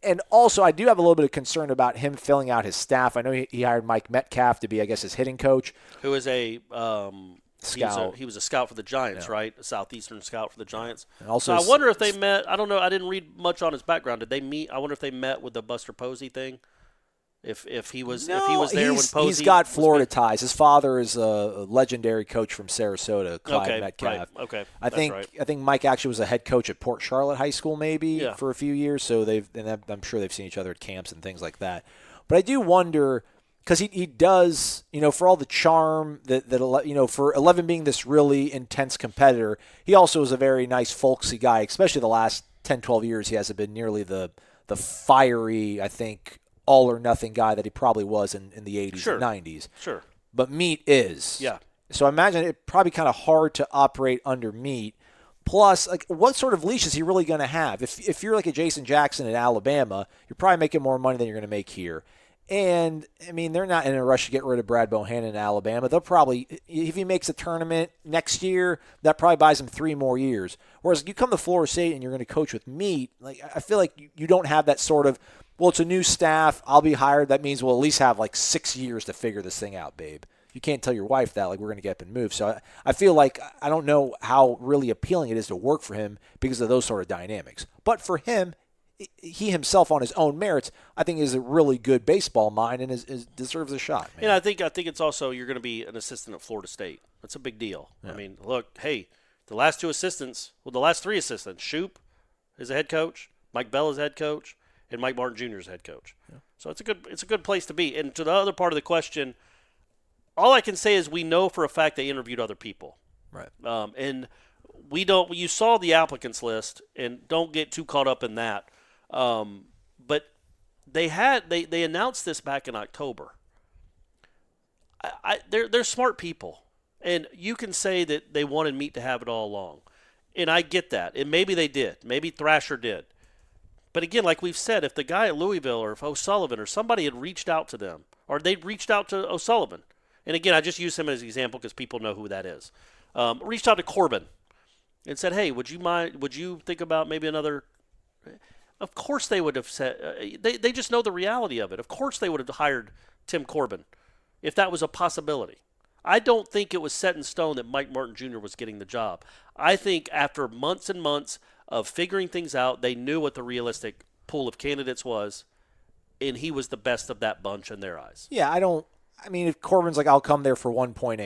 And also, I do have a little bit of concern about him filling out his staff. I know he hired Mike Metcalf to be, I guess, his hitting coach. Who is a scout. He was a scout for the Giants, right? A southeastern scout for the Giants. And also, so I wonder if they met. I don't know. I didn't read much on his background. Did they meet? I wonder if they met with the Buster Posey thing. If he was there when Posey. He's got Florida ties. His father is a legendary coach from Sarasota, Clyde Metcalf. Right. Okay, I think Mike actually was a head coach at Port Charlotte High School for a few years. So I'm sure they've seen each other at camps and things like that. But I do wonder because he does, for all the charm that for 11 being this really intense competitor, he also is a very nice folksy guy. Especially the last 10, 12 years, he hasn't been nearly the fiery, I think, all-or-nothing guy that he probably was in the 80s and 90s. Sure. But Meat is. Yeah. So I imagine it probably kind of hard to operate under Meat. Plus, like, what sort of leash is he really going to have? If you're like a Jason Jackson in Alabama, you're probably making more money than you're going to make here. And, I mean, they're not in a rush to get rid of Brad Bohannon in Alabama. They'll probably, if he makes a tournament next year, that probably buys him 3 more years. Whereas you come to Florida State and you're going to coach with Meat, like, I feel like you don't have that sort of, well, it's a new staff, I'll be hired. That means we'll at least have like 6 years to figure this thing out, babe. You can't tell your wife that, like, we're going to get up and move. So I feel like I don't know how really appealing it is to work for him because of those sort of dynamics. But for him, he himself on his own merits, I think is a really good baseball mind and deserves a shot. Man. And I think it's also you're going to be an assistant at Florida State. That's a big deal. Yeah. I mean, look, hey, the last 3 assistants, Shoop is a head coach, Mike Bell is head coach, and Mike Martin Jr. is head coach. Yeah. So it's a good place to be. And to the other part of the question, all I can say is we know for a fact they interviewed other people. Right. And we don't. You saw the applicants list, and don't get too caught up in that. But they announced this back in October. They're smart people, and you can say that they wanted Meat to have it all along, and I get that. And maybe they did. Maybe Thrasher did. But again, like we've said, if the guy at Louisville or if O'Sullivan or somebody had reached out to them, or they'd reached out to O'Sullivan, and again, I just use him as an example because people know who that is. Reached out to Corbin and said, "Hey, would you think about maybe another?" Of course they would have said. They just know the reality of it. Of course they would have hired Tim Corbin if that was a possibility. I don't think it was set in stone that Mike Martin Jr. was getting the job. I think after months and months of figuring things out, they knew what the realistic pool of candidates was, and he was the best of that bunch in their eyes. Yeah, I mean, if Corbin's like, I'll come there for 1.8,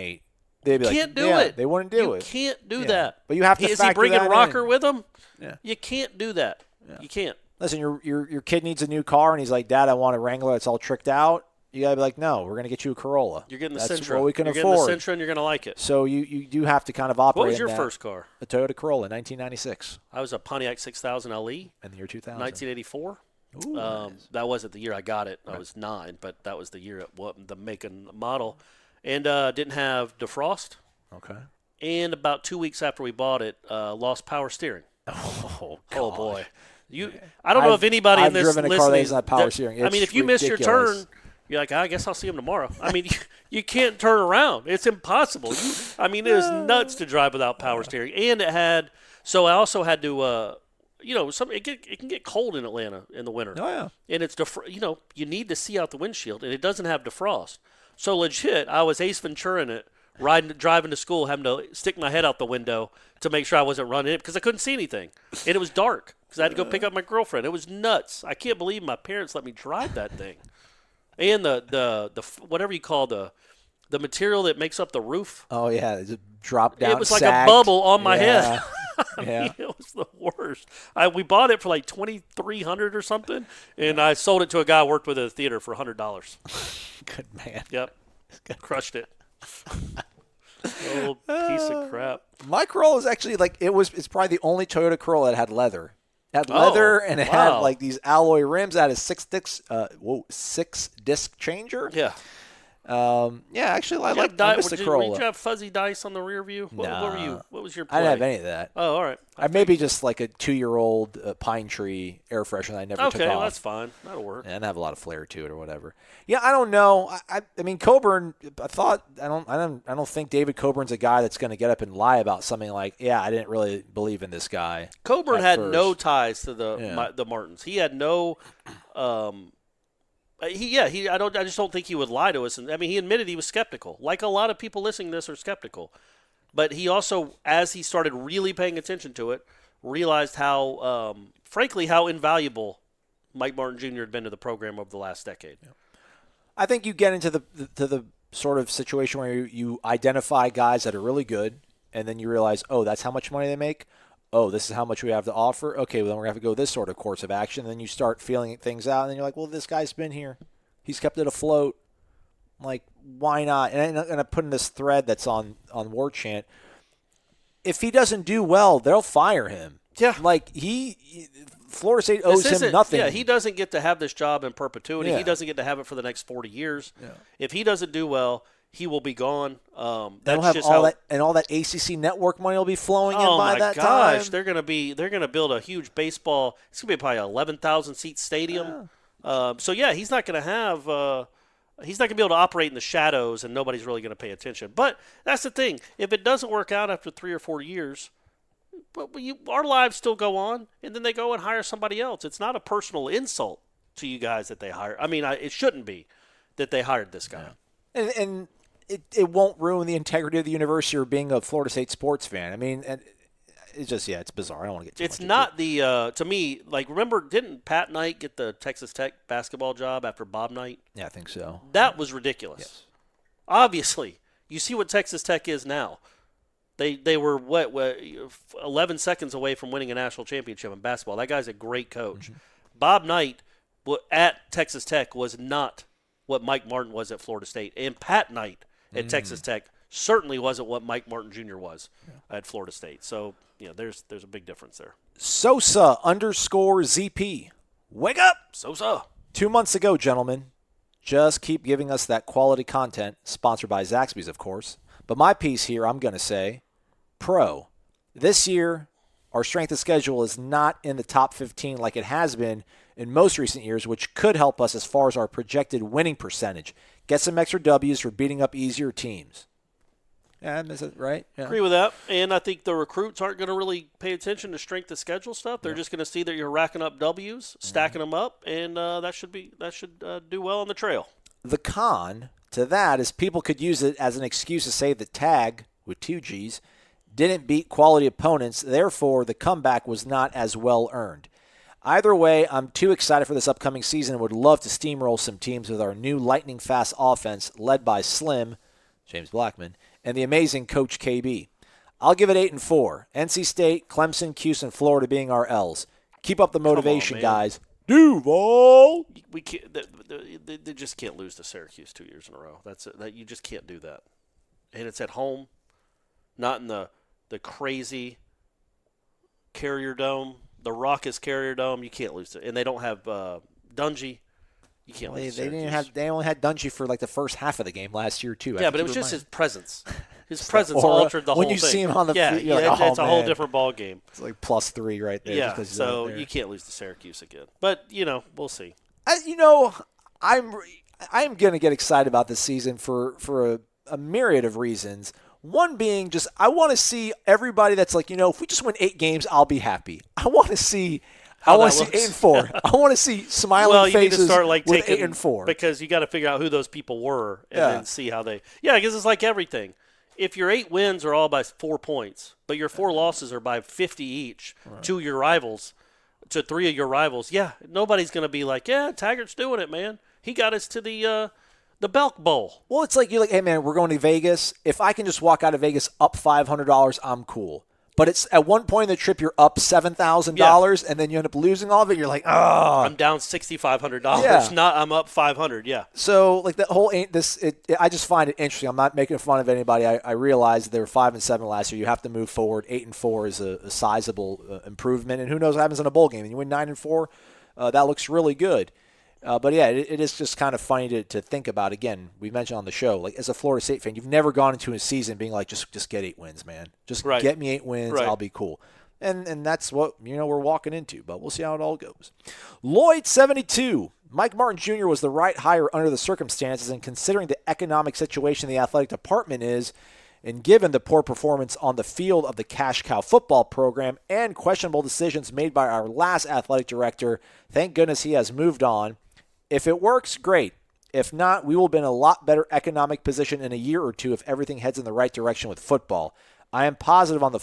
they'd be like, can't do it. They wouldn't do it. You can't do that. But you have to. Is he bringing Rocker in with him? Yeah. You can't do that. Yeah. You can't. Listen, your kid needs a new car, and he's like, Dad, I want a Wrangler that's all tricked out. you got to be like, no, we're going to get you a Corolla. You're getting the That's Sentra. what we can You're afford. getting the Sentra, and you're going to like it. So you do have to kind of operate. What was your in that. first car? A Toyota Corolla, 1996. I was a Pontiac 6000 LE. In the year 2000. 1984. Ooh, nice. That wasn't the year I got it. I was 9, but that was the year, the make and model. And didn't have defrost. Okay. And about 2 weeks after we bought it, lost power steering. Oh, Oh boy. I don't know if anybody in this I've driven a car that doesn't have power steering. I mean, if you miss your turn, you're like, I guess I'll see him tomorrow. I mean, you can't turn around. It's impossible. It is nuts to drive without power steering. And it had, so I also had to, it can get cold in Atlanta in the winter. Oh, yeah. And it's, you need to see out the windshield, and it doesn't have defrost. So legit, I was Ace Ventura-ing it, driving to school, having to stick my head out the window to make sure I wasn't running it because I couldn't see anything. And it was dark because I had to go pick up my girlfriend. It was nuts. I can't believe my parents let me drive that thing. And the whatever you call the material that makes up the roof. Oh, yeah. It dropped down. It was like sagged. a bubble on my head. Yeah. mean, it was the worst. We bought it for like $2,300 or something, and I sold it to a guy who worked with a theater for $100. Good man. Yep. Crushed it. Old piece of crap. My Corolla is actually it's probably the only Toyota Corolla that had leather. It had leather and it had like these alloy rims. It had a 6-disc changer. Yeah. Actually, I miss the Corolla. Did you have fuzzy dice on the rear view? What were you? What was your play? I didn't have any of that. Oh, all right. I maybe just like a 2-year-old pine tree air freshener I never took off. Okay, well, that's fine. That'll work. And I have a lot of flair to it or whatever. Yeah, I don't know. I mean, Coburn. I don't think David Coburn's a guy that's going to get up and lie about something like, yeah, I didn't really believe in this guy. Coburn had no ties to the Martins. He had no. I just don't think he would lie to us. And I mean, he admitted he was skeptical. Like a lot of people listening to this are skeptical. But he also, as he started really paying attention to it, realized how, frankly, how invaluable Mike Martin Jr. had been to the program over the last decade. Yeah. I think you get into the sort of situation where you identify guys that are really good, and then you realize, oh, that's how much money they make. Oh, this is how much we have to offer. Okay, well, then we're going to have to go this sort of course of action. And then you start feeling things out, and then you're like, well, this guy's been here. He's kept it afloat. Like, why not? And I put in this thread that's on War Chant. If he doesn't do well, they'll fire him. Yeah. Like, Florida State owes him nothing. Yeah, he doesn't get to have this job in perpetuity. Yeah. He doesn't get to have it for the next 40 years. Yeah. If he doesn't do well, he will be gone. They'll have all that ACC network money will be flowing in by that time. Oh my gosh, they're gonna build a huge baseball. It's gonna be probably an 11,000 seat stadium. So yeah, he's not gonna have. He's not gonna be able to operate in the shadows, and nobody's really gonna pay attention. But that's the thing. If it doesn't work out after 3 or 4 years, our lives still go on, and then they go and hire somebody else. It's not a personal insult to you guys that they hire. I mean, it shouldn't be that they hired this guy. Yeah. And it won't ruin the integrity of the university or being a Florida State sports fan. I mean, it's just, it's bizarre. I don't want to get too much into it. To me, like, remember, didn't Pat Knight get the Texas Tech basketball job after Bob Knight? Yeah, I think so. That was ridiculous. Yes. Obviously, you see what Texas Tech is now. They were 11 seconds away from winning a national championship in basketball. That guy's a great coach. Mm-hmm. Bob Knight at Texas Tech was not what Mike Martin was at Florida State. And Pat Knight at Texas Tech certainly wasn't what Mike Martin Jr. was at Florida State. So, there's a big difference there. Sosa _ZP. Wake up! Sosa. 2 months ago, gentlemen. Just keep giving us that quality content, sponsored by Zaxby's, of course. But my piece here, I'm going to say, pro. This year, our strength of schedule is not in the top 15 like it has been in most recent years, which could help us as far as our projected winning percentage. Get some extra W's for beating up easier teams. Yeah, is it right? Yeah. Agree with that. And I think the recruits aren't going to really pay attention to strength of schedule stuff. They're just going to see that you're racking up W's, stacking them up, and that should do well on the trail. The con to that is people could use it as an excuse to say the tag, with 2 G's, didn't beat quality opponents, therefore the comeback was not as well earned. Either way, I'm too excited for this upcoming season and would love to steamroll some teams with our new lightning-fast offense led by Slim, James Blackman, and the amazing Coach KB. I'll give it 8-4. NC State, Clemson, Houston, Florida being our L's. Keep up the motivation, guys. Duval. We can't. They just can't lose to Syracuse 2 years in a row. That's it. You just can't do that. And it's at home, not in the crazy Carrier Dome, the raucous Carrier Dome. You can't lose it. And they don't have Dungy. You can't lose. They only had Dungy for like the first half of the game last year too. Yeah, but it was just his presence. His presence altered the whole thing. When you see him on the field, yeah, like, it's a whole different ball game. It's like +3 right there. Yeah, so you can't lose to Syracuse again. But we'll see. I'm going to get excited about this season for a myriad of reasons. One being just I want to see everybody that's like, if we just win 8 games, I'll be happy. I want to see 8-4. I want to see smiling faces you need to start with taking 8-4. Because you got to figure out who those people were and then see how they. Yeah, because it's like everything. If your 8 wins are all by 4 points, but your 4 losses are by 50 each to your rivals, to 3 of your rivals, nobody's going to be like, Taggart's doing it, man. He got us to the Belk Bowl. Well, it's like you're like, hey, man, we're going to Vegas. If I can just walk out of Vegas up $500, I'm cool. But it's at one point in the trip, you're up $7,000, and then you end up losing all of it. You're like, oh. I'm down $6,500. Not I'm up $500. Yeah. So like that whole I just find it interesting. I'm not making fun of anybody. I realize that they were 5-7 last year. You have to move forward. 8-4 is a sizable improvement, and who knows what happens in a bowl game? And you win 9-4, that looks really good. But yeah, it is just kind of funny to think about. Again, we mentioned on the show, like as a Florida State fan, you've never gone into a season being like, just get 8 wins, man. Just get me 8 wins, I'll be cool. And that's what we're walking into. But we'll see how it all goes. Lloyd 72. Mike Martin Jr. was the right hire under the circumstances, and considering the economic situation the athletic department is, and given the poor performance on the field of the cash cow football program and questionable decisions made by our last athletic director, thank goodness he has moved on. If it works, great. If not, we will be in a lot better economic position in a year or two if everything heads in the right direction with football. I am positive on the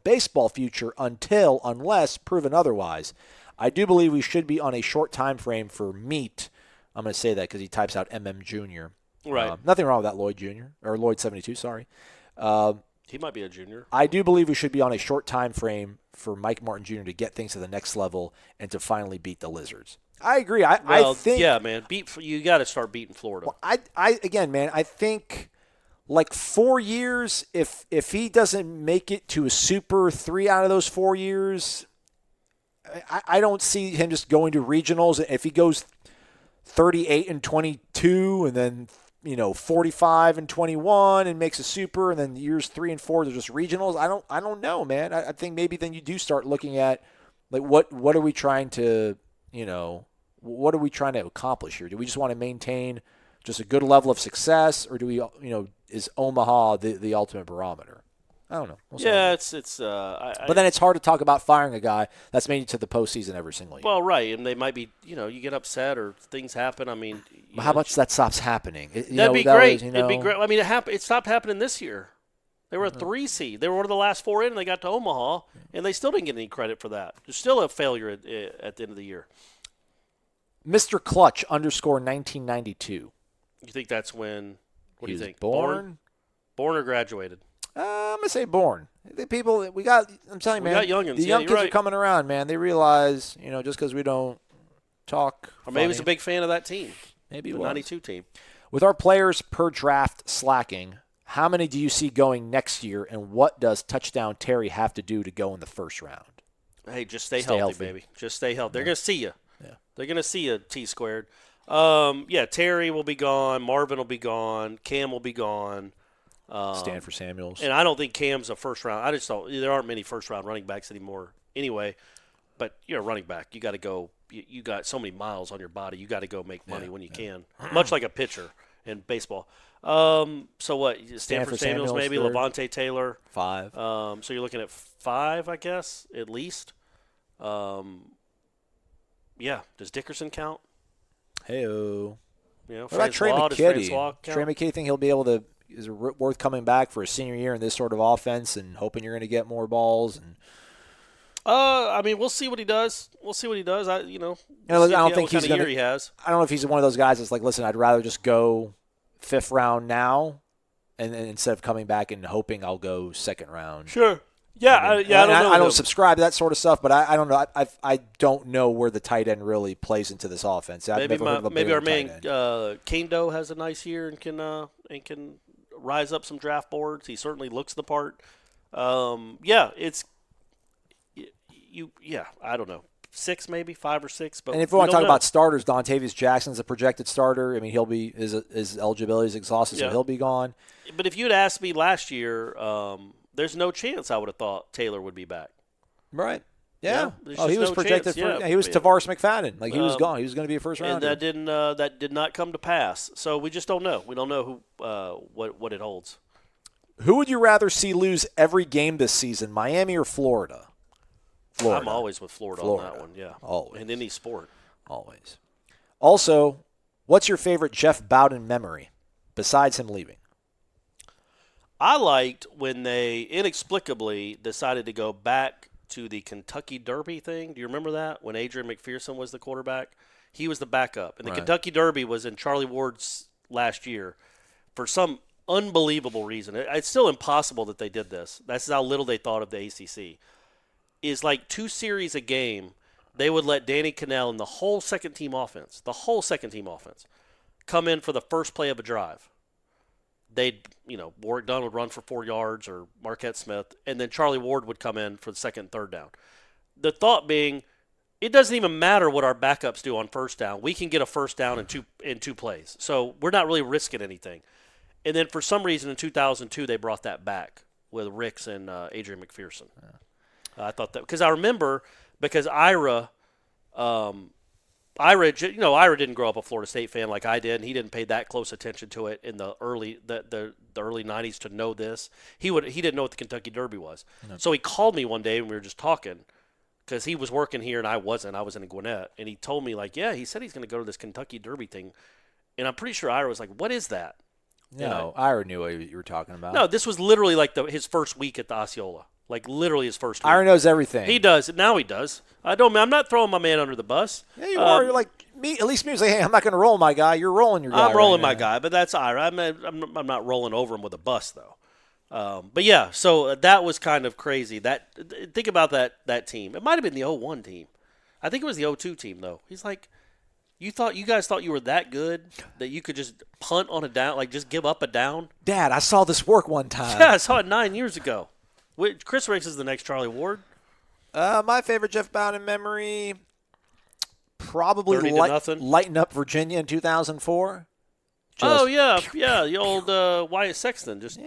baseball future unless proven otherwise. I do believe we should be on a short time frame for meat. I'm going to say that because he types out MM Jr. Right. Nothing wrong with that, Lloyd Jr. or Lloyd 72, sorry. He might be a junior. I do believe we should be on a short time frame for Mike Martin Jr. to get things to the next level and to finally beat the Lizards. I agree. I think. Yeah, man. You got to start beating Florida. Well, I think like 4 years. If he doesn't make it to a Super 3 out of those 4 years, I don't see him just going to regionals. If he goes 38-22 and then 45-21 and makes a Super, and then years 3 and 4 they're just regionals. I don't know, man. I think maybe then you do start looking at like what are we trying to what are we trying to accomplish here? Do we just want to maintain just a good level of success, or do we is Omaha the ultimate barometer? I don't know. But then it's hard to talk about firing a guy that's made it to the postseason every single year. Well, right, and they might be, you get upset or things happen. I mean, how much that stops happening? That'd be great. It'd be great. I mean, it stopped happening this year. They were a 3 seed. They were one of the last 4 in, and they got to Omaha, and they still didn't get any credit for that. There's still a failure at the end of the year. Mr. Clutch _1992. You think that's when? What do you think? Born or graduated? I'm gonna say born. The people we got. I'm telling you, man. We got youngins. The young kids are coming around, man. They realize, just because we don't talk. Or maybe he's a big fan of that team. Maybe the 92 team. With our players per draft slacking, how many do you see going next year, and what does Touchdown Terry have to do to go in the first round? Hey, just stay healthy, baby. Just stay healthy. They're gonna see you. Yeah. They're gonna see you T-squared. Terry will be gone. Marvin will be gone. Cam will be gone. Stanford Samuels. And I don't think Cam's a first round. I just don't. There aren't many first round running backs anymore anyway. But you're a running back. You got to go. You got so many miles on your body. You got to go make money when you can. Much like a pitcher in baseball. So what? Stanford Samuels maybe. Third. Levante Taylor. 5. So you're looking at 5, I guess, at least. Does Dickerson count? Hey-o. What about Trey McKitty? Trey McKitty, think he'll be able to – is it worth coming back for a senior year in this sort of offense and hoping you're going to get more balls? And we'll see what he does. I don't think he's going to – he has. I don't know if he's one of those guys that's like, listen, I'd rather just go 5th round now and instead of coming back and hoping I'll go 2nd round. Sure. I don't know. I don't subscribe to that sort of stuff, but I don't know. I don't know where the tight end really plays into this offense. I've never heard of a maybe our man tight end. Kendo has a nice year and can rise up some draft boards. He certainly looks the part. I don't know. 6 maybe, 5 or 6. But and if we want to talk about starters, Dontavius Jackson's a projected starter. I mean, he'll be his eligibility is exhausted, so he'll be gone. But if you'd asked me last year, there's no chance I would have thought Taylor would be back. Right. Yeah. He was projected for. He was Tavares McFadden. Like he was gone. He was going to be a first rounder. And that did not come to pass. So we just don't know. We don't know what it holds. Who would you rather see lose every game this season, Miami or Florida? I'm always with Florida on that one, yeah. Always. In any sport. Always. Also, what's your favorite Jeff Bowden memory, besides him leaving? I liked when they inexplicably decided to go back to the Kentucky Derby thing. Do you remember that? When Adrian McPherson was the quarterback? He was the backup. And the Kentucky Derby was in Charlie Ward's last year for some unbelievable reason. It's still impossible that they did this. That's how little they thought of the ACC. Is like 2 series a game, they would let Danny Cannell and the whole second team offense, come in for the first play of a drive. Warwick Dunn would run for 4 yards or Marquette Smith, and then Charlie Ward would come in for the second and third down. The thought being, it doesn't even matter what our backups do on first down. We can get a first down in two plays. So we're not really risking anything. And then for some reason in 2002, they brought that back with Ricks and Adrian McPherson. Yeah. I thought that because I remember Ira didn't grow up a Florida State fan like I did, and he didn't pay that close attention to it in the early 90s to know this. He didn't know what the Kentucky Derby was. No. So he called me one day and we were just talking because he was working here and I wasn't. I was in Gwinnett, and he told me he said he's going to go to this Kentucky Derby thing, and I'm pretty sure Ira was like, "What is that?" No, Ira knew what you were talking about. No, this was literally like his first week at the Osceola. Like literally his first week. Ira knows everything. He does. Now he does. I'm not throwing my man under the bus. Yeah, you are. You're like me. At least me was like, hey, I'm not going to roll my guy. You're rolling your guy. I'm rolling my guy, but that's Ira. I'm not rolling over him with a bus though. But yeah, so that was kind of crazy. Think about that team. It might have been the 01 team. I think it was the 02 team though. He's like, you guys thought you were that good that you could just punt on a down, like just give up a down? Dad, I saw this work one time. Yeah, I saw it 9 years ago. Chris Ricks is the next Charlie Ward. My favorite Jeff Bowden memory, probably lighten up Virginia in 2004. The old Wyatt Sexton, just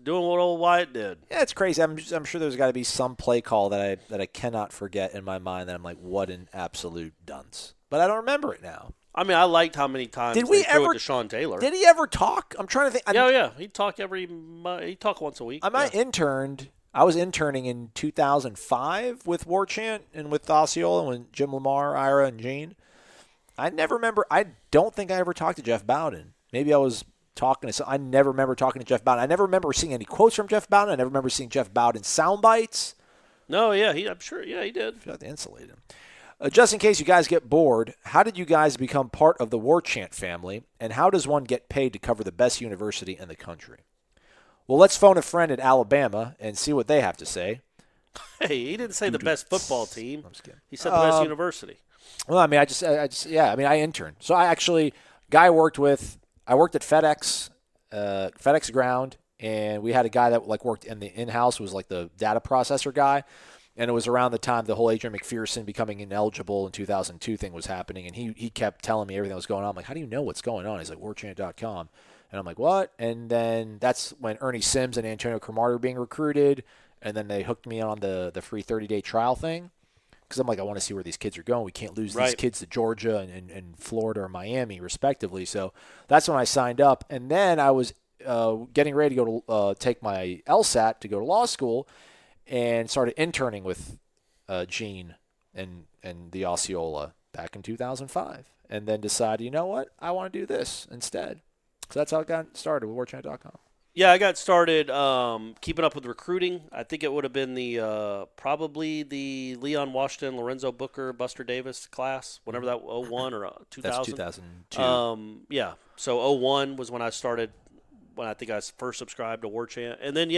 doing what old Wyatt did. Yeah, it's crazy. I'm sure there's got to be some play call that I cannot forget in my mind that I'm like, what an absolute dunce. But I don't remember it now. I mean, I liked how many times they threw it to Sean Taylor. Did he ever talk? I'm trying to think. Yeah. He'd talk once a week. I was interning in 2005 with Warchant and with Osceola when Jim Lamar, Ira, and Gene. I don't think I ever talked to Jeff Bowden. Maybe I was talking to I never remember talking to Jeff Bowden. I never remember seeing any quotes from Jeff Bowden. I never remember seeing Jeff Bowden sound bites. No, yeah, I'm sure. Yeah, he did. I feel like they insulated him. Just in case you guys get bored, how did you guys become part of the Warchant family, and how does one get paid to cover the best university in the country? Well, let's phone a friend in Alabama and see what they have to say. Hey, he didn't say the best football team. I'm just kidding. He said the best university. Well, I mean, I interned. So I actually, I worked at FedEx Ground, and we had a guy that worked in the in-house, was like the data processor guy. And it was around the time the whole Adrian McPherson becoming ineligible in 2002 thing was happening. And he kept telling me everything that was going on. I'm like, how do you know what's going on? He's like, warchant.com. And I'm like, what? And then that's when Ernie Sims and Antonio Cromartie were being recruited. And then they hooked me on the free 30-day trial thing. Because I'm like, I want to see where these kids are going. We can't lose these kids to Georgia and Florida or Miami, respectively. So that's when I signed up. And then I was getting ready to go to take my LSAT to go to law school. And started interning with Gene and the Osceola back in 2005. And then decided, you know what? I want to do this instead. So that's how I got started with warchant.com. Yeah, I got started keeping up with recruiting. I think it would have been probably the Leon Washington, Lorenzo Booker, Buster Davis class, whenever that 01 or 2000. That's 2002. Yeah. So 01 was when I started, when I think I first subscribed to Warchant. And then,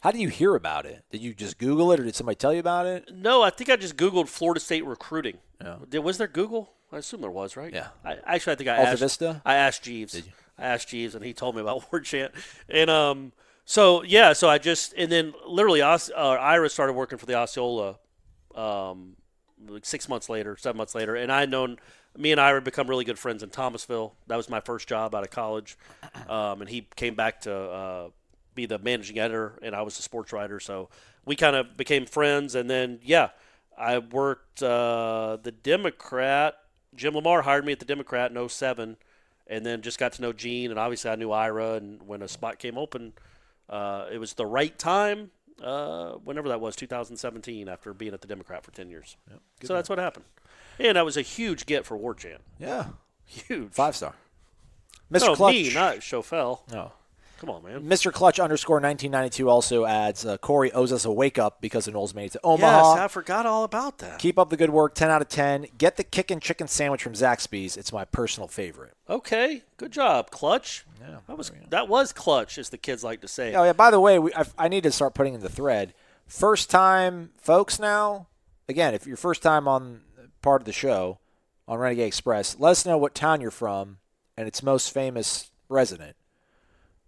How did you hear about it? Did you just Google it, or did somebody tell you about it? No, I think I just Googled Florida State recruiting. Yeah. Was there Google? I assume there was, right? Yeah. I think I Alta asked. Vista? I asked Jeeves. Did you? I asked Jeeves, and he told me about War Chant. And so I just, and then literally Ira started working for the Osceola like 7 months later, and me and Ira become really good friends in Thomasville. That was my first job out of college, and he came back to be the managing editor, and I was the sports writer. So we kind of became friends, and then I worked the Democrat. Jim Lamar hired me at the Democrat in 2007, and then just got to know Gene, and obviously I knew Ira, and when a spot came open, it was the right time, whenever that was, 2017, after being at the Democrat for 10 years. Yep. So that's what happened. And that was a huge get for War Chant. Yeah. Huge. 5-star. Mr. No, Clutch. me, not Chauffel. No. Come on, man. Mr. Clutch _1992 also adds, Corey owes us a wake-up because of Knowles made it to Omaha. Yes, I forgot all about that. Keep up the good work. 10 out of 10. Get the kickin' chicken sandwich from Zaxby's. It's my personal favorite. Okay, good job, Clutch. Yeah, that was clutch, as the kids like to say. Oh, yeah, by the way, I need to start putting in the thread. First-time folks now, again, if you're first time on part of the show on Renegade Express, let us know what town you're from and its most famous resident.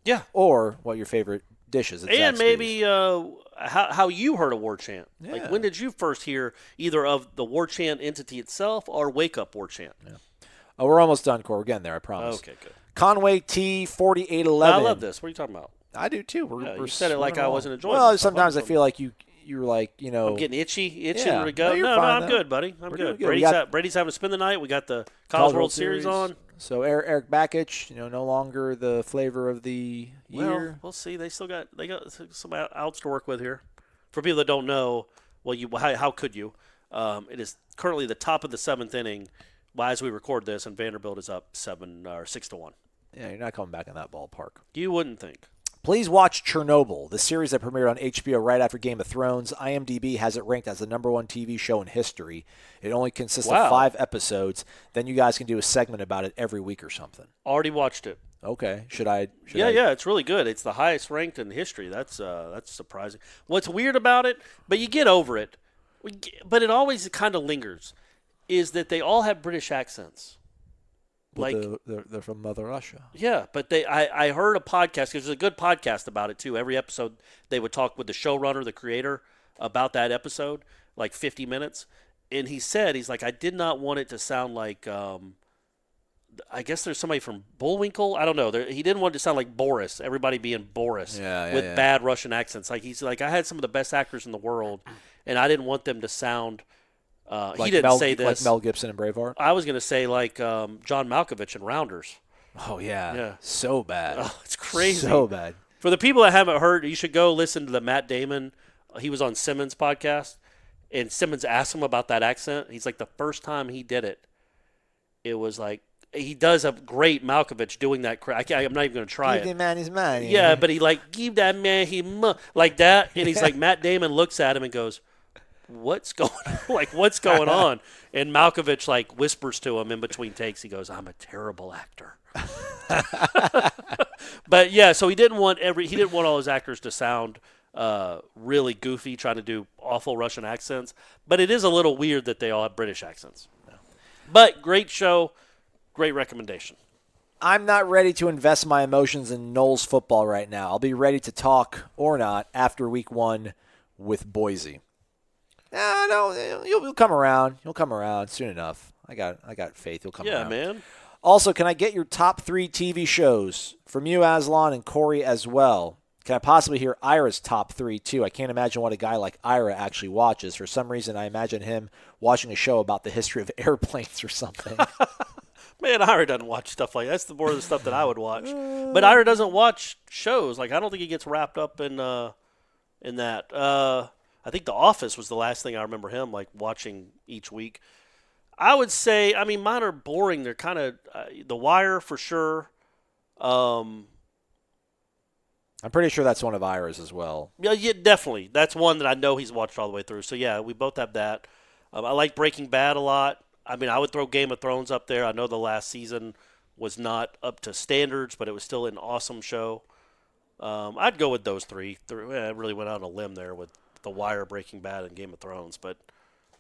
Yeah. Or what your favorite dish is. And maybe how you heard of War Chant. Yeah. Like, when did you first hear either of the War Chant entity itself or Wake Up War Chant? Yeah. Oh, we're almost done, Corey. We're getting there, I promise. Okay, good. Conway T4811. I love this. What are you talking about? I do, too. You said it like I wasn't enjoying it. Well, sometimes I feel like you were like, I'm getting itchy Yeah. to go. No, No, fine, I'm though. good, buddy. I'm We're good. doing good. Brady's having to spend the night. We got the College World Series on. So Eric Bakich, no longer the flavor of the year. Well, we'll see. They got some outs to work with here. For people that don't know, how could you? It is currently the top of the 7th inning. Well, as we record this, and Vanderbilt is up 6-1. Yeah, you're not coming back in that ballpark. You wouldn't think. Please watch Chernobyl, the series that premiered on HBO right after Game of Thrones. IMDb has it ranked as the #1 TV show in history. It only consists of 5 episodes. Then you guys can do a segment about it every week or something. Already watched it. Okay. Should I? Yeah, it's really good. It's the highest ranked in history. That's surprising. What's weird about it, but you get over it, but it always kind of lingers, is that they all have British accents. But they're from Mother Russia. Yeah, but I heard a podcast, because there's a good podcast about it too. Every episode they would talk with the showrunner, the creator, about that episode, like 50 minutes. And he's like, I did not want it to sound like, I guess there's somebody from Bullwinkle. I don't know. He didn't want it to sound like Boris, everybody being Boris with bad Russian accents. He's like, I had some of the best actors in the world, and I didn't want them to sound he didn't say this. Like Mel Gibson in Braveheart? I was going to say like John Malkovich in Rounders. Oh, yeah. So bad. Oh, it's crazy. So bad. For the people that haven't heard, you should go listen to the Matt Damon. He was on Simmons' podcast, and Simmons asked him about that accent. He's like, the first time he did it, it was like, he does a great Malkovich doing that. I'm not even going to try Give it. the man his money. Yeah, but he give that man like that, and he's like, Matt Damon looks at him and goes, what's going on? And Malkovich whispers to him in between takes. He goes, I'm a terrible actor. But yeah, so he didn't want all his actors to sound really goofy, trying to do awful Russian accents. But it is a little weird that they all have British accents. But great show, great recommendation. I'm not ready to invest my emotions in Knowles football right now. I'll be ready to talk or not after week 1 with Boise. No, you'll come around. You'll come around soon enough. I got faith. You'll come around. Yeah, man. Also, can I get your top 3 TV shows from you, Aslan, and Corey as well? Can I possibly hear Ira's top 3 too? I can't imagine what a guy like Ira actually watches. For some reason, I imagine him watching a show about the history of airplanes or something. Man, Ira doesn't watch stuff like that. That's more of the stuff that I would watch. But Ira doesn't watch shows. I don't think he gets wrapped up in that. I think The Office was the last thing I remember him watching each week. I would say, mine are boring. They're kind of The Wire for sure. I'm pretty sure that's one of Ira's as well. Yeah, definitely. That's one that I know he's watched all the way through. So yeah, we both have that. I like Breaking Bad a lot. I would throw Game of Thrones up there. I know the last season was not up to standards, but it was still an awesome show. I'd go with those three. I really went out on a limb there with The Wire, Breaking Bad, and Game of Thrones, but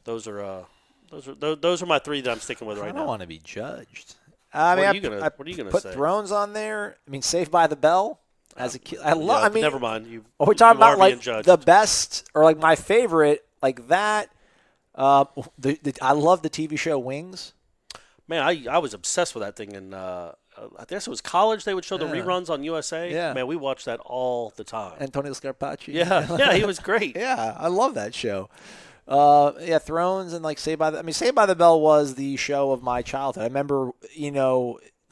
those are my three that I'm sticking with right now. I don't want to be judged. I mean, what are you gonna put say? Thrones on there. I mean, Saved by the Bell. As a kid, never mind. Are we talking about like judged. the best or like my favorite, like that? I love the TV show Wings. Man, I was obsessed with that thing, and I guess it was college. They would show the reruns on USA. Yeah. Man, we watched that all the time. Antonio Scarpacci. Yeah, he was great. Yeah, I love that show. Thrones and like Saved by the Bell was the show of my childhood. I remember,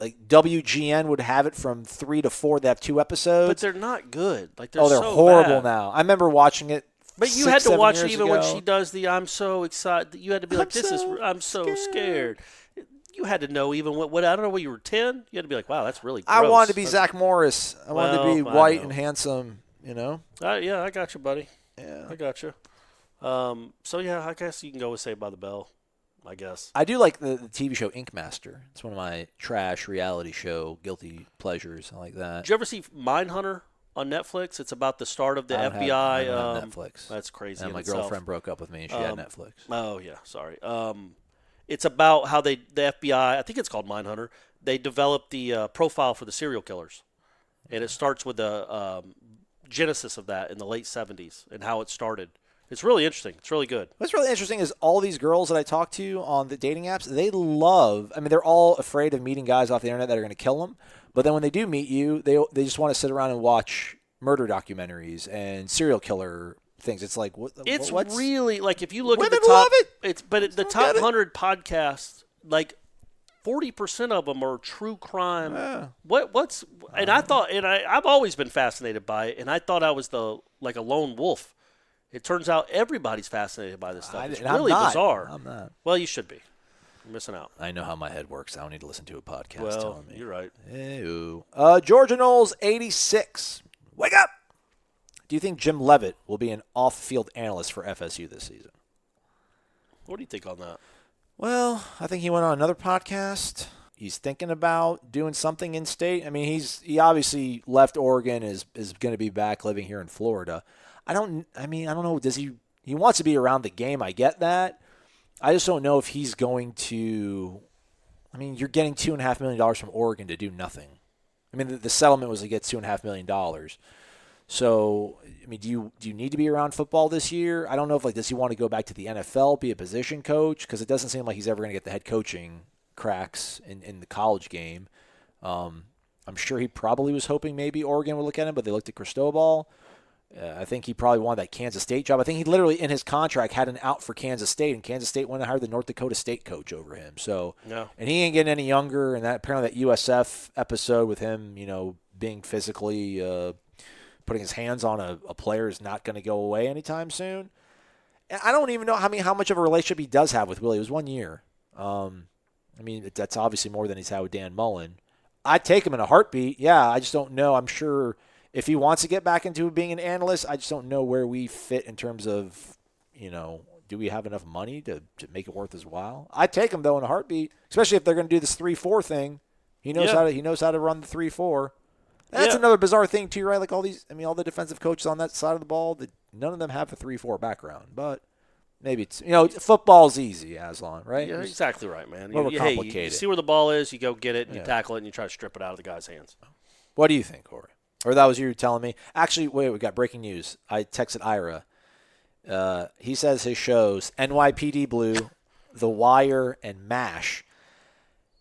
like WGN would have it from 3 to 4. They have 2 episodes. But they're not good. Like they're so horrible bad. now. I remember watching it. But you had to watch it even ago. when she does the "I'm so excited." You had to be like, I'm so scared. You had to know even what I don't know. When you were 10, you had to be like, wow, that's really gross. I wanted to be Zach Morris. I wanted to be white and handsome. Yeah, I got you, buddy. Yeah, I got you. So yeah, I guess you can go with Saved by the Bell. I guess I do like the TV show Ink Master. It's one of my trash reality show guilty pleasures. I like that. Did you ever see Mindhunter on Netflix? It's about the start of the FBI. I don't have Netflix. That's crazy. And my itself. girlfriend broke up with me, and she had Netflix. Oh yeah, sorry. It's about how the FBI. I think it's called Mindhunter. They developed the profile for the serial killers, and it starts with the genesis of that in the late 70s and how it started. It's really interesting. It's really good. What's really interesting is all these girls that I talk to on the dating apps, they're all afraid of meeting guys off the internet that are going to kill them. But then when they do meet you, they just want to sit around and watch murder documentaries and serial killer things. It's like, it's really, like, if you look women at the top, love it. But the top 100 podcasts, like 40% of them are true crime. Yeah. And I thought, and I've always been fascinated by it, and I thought I was a lone wolf. It turns out everybody's fascinated by this stuff. It's really bizarre. I'm not. Well, you should be. You're missing out. I know how my head works. I don't need to listen to a podcast Well, telling me. you're right. Ew. Georgia Knowles, 86. Wake up! Do you think Jim Leavitt will be an off-field analyst for FSU this season? What do you think on that? Well, I think he went on another podcast. He's thinking about doing something in state. I mean, he obviously left Oregon, is going to be back living here in Florida. I don't know. Does he wants to be around the game? I get that. I just don't know if he's going to. I mean, you're getting $2.5 million from Oregon to do nothing. I mean, the settlement was to get $2.5 million. So, I mean, do you need to be around football this year? I don't know if does he want to go back to the NFL, be a position coach? Because it doesn't seem like he's ever going to get the head coaching cracks in the college game. I'm sure he probably was hoping maybe Oregon would look at him, but they looked at Cristobal. I think he probably wanted that Kansas State job. I think he literally, in his contract, had an out for Kansas State, and Kansas State went and hired the North Dakota State coach over him. So, yeah. And he ain't getting any younger. And apparently that USF episode with him, being physically putting his hands on a player is not going to go away anytime soon. And I don't even know how much of a relationship he does have with Willie. It was 1 year. That's obviously more than he's had with Dan Mullen. I'd take him in a heartbeat. Yeah, I just don't know. I'm sure if he wants to get back into being an analyst, I just don't know where we fit in terms of, do we have enough money to make it worth his while? I'd take him, though, in a heartbeat, especially if they're going to do this 3-4 thing. He knows how to run the 3-4. That's another bizarre thing, too, right? Like all the defensive coaches on that side of the ball, none of them have a 3-4 background. But maybe it's, football's easy, Aslan, right? Yeah, exactly right, man. More complicated. You see where the ball is, you go get it, and you tackle it, and you try to strip it out of the guy's hands. What do you think, Corey? Or that was you telling me. Actually, wait, we got breaking news. I texted Ira. He says his shows, NYPD Blue, The Wire, and MASH,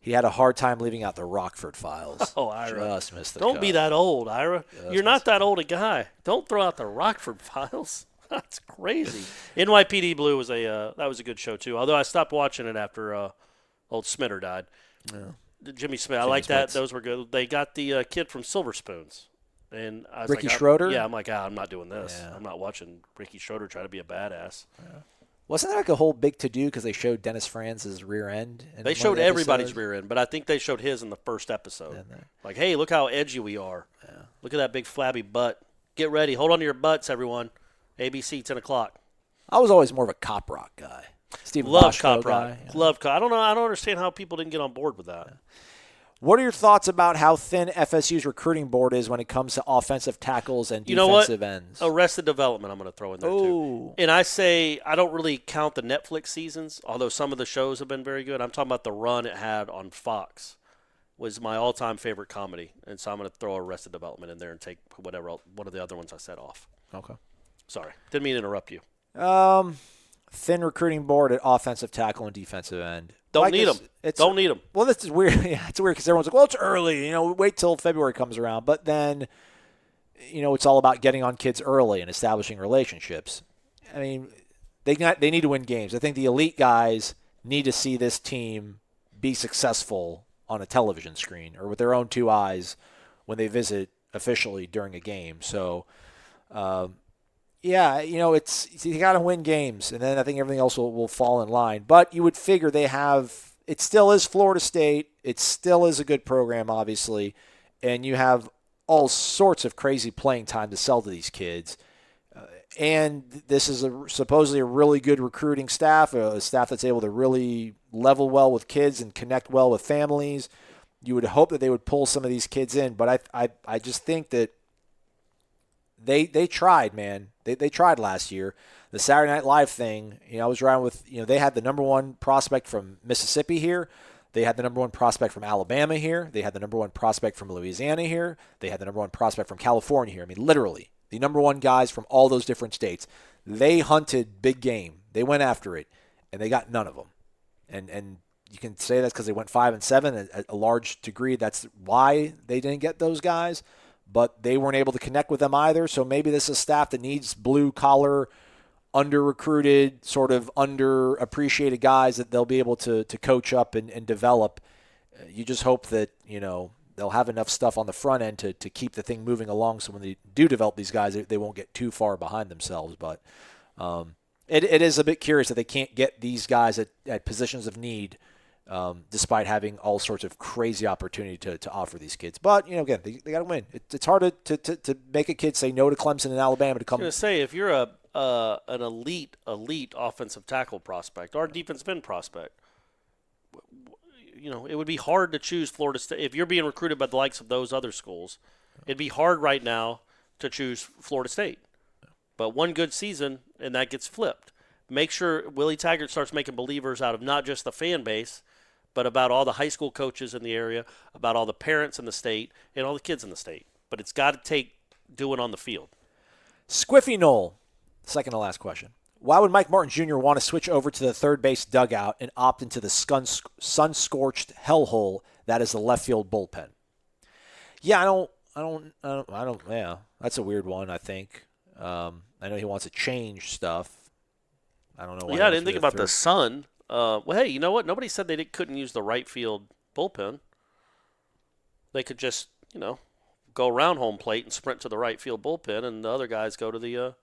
he had a hard time leaving out the Rockford Files. Oh, Ira. Just missed the Don't cut. be that old, Ira. You're not that old a guy. Don't throw out the Rockford Files. That's crazy. NYPD Blue was that was a good show, too. Although I stopped watching it after old Smitter died. Yeah. Jimmy Smith. I like that. Those were good. They got the kid from Silver Spoons. And I was Ricky like, Schroeder? Yeah, I'm like, I'm not doing this. Yeah. I'm not watching Ricky Schroeder try to be a badass. Yeah. Wasn't that like a whole big to-do because they showed Dennis Franz's rear end? They showed everybody's rear end, but I think they showed his in the first episode. Like, hey, look how edgy we are. Yeah. Look at that big flabby butt. Get ready. Hold on to your butts, everyone. ABC, 10 o'clock. I was always more of a cop rock guy. Steve Love Boschko cop guy. rock. Yeah. Love cop. I don't know. I don't understand how people didn't get on board with that. Yeah. What are your thoughts about how thin FSU's recruiting board is when it comes to offensive tackles and You know what? defensive ends? Arrested Development I'm going to throw in there too. And I say I don't really count the Netflix seasons, although some of the shows have been very good. I'm talking about the run it had on Fox was my all-time favorite comedy. And so I'm going to throw Arrested Development in there and take whatever one of the other ones I said off. Okay. Sorry. Didn't mean to interrupt you. Thin recruiting board at offensive tackle and defensive end. Don't need them. Don't need them. Well, this is weird. Yeah, it's weird because everyone's like, well, it's early. Wait till February comes around. But then, it's all about getting on kids early and establishing relationships. I mean, they need to win games. I think the elite guys need to see this team be successful on a television screen or with their own two eyes when they visit officially during a game. So, yeah, you got to win games, and then I think everything else will fall in line. But you would figure it still is Florida State. It still is a good program, obviously, and you have all sorts of crazy playing time to sell to these kids. And this is supposedly a really good recruiting staff, a staff that's able to really level well with kids and connect well with families. You would hope that they would pull some of these kids in, but I just think that they tried, man. They tried last year. The Saturday Night Live thing, I was riding with, they had the number one prospect from Mississippi here. They had the number one prospect from Alabama here. They had the number one prospect from Louisiana here. They had the number one prospect from California here. I mean, literally, the number one guys from all those different states. They hunted big game. They went after it, and they got none of them. And you can say that's because they went 5-7. At a large degree, that's why they didn't get those guys. But they weren't able to connect with them either. So maybe this is a staff that needs blue-collar, under-recruited, sort of underappreciated guys that they'll be able to coach up and develop. You just hope that, they'll have enough stuff on the front end to keep the thing moving along so when they do develop these guys, they won't get too far behind themselves. But it is a bit curious that they can't get these guys at positions of need despite having all sorts of crazy opportunity to offer these kids. But, again, they got to win. It's hard to make a kid say no to Clemson and Alabama to come. I was going to say, if you're an elite offensive tackle prospect or defensive end prospect, it would be hard to choose Florida State. If you're being recruited by the likes of those other schools, it'd be hard right now to choose Florida State. But one good season, and that gets flipped. Make sure Willie Taggart starts making believers out of not just the fan base, but about all the high school coaches in the area, about all the parents in the state, and all the kids in the state. But it's got to take doing on the field. Squiffy Knoll, second to last question. Why would Mike Martin Jr. want to switch over to the third base dugout and opt into the sun-scorched hellhole that is the left field bullpen? Yeah, I don't. Yeah, that's a weird one. I think. I know he wants to change stuff. I don't know. Why I didn't think about the sun. Well, hey, you know what? Nobody said they couldn't use the right field bullpen. They could just, go around home plate and sprint to the right field bullpen, and the other guys go to the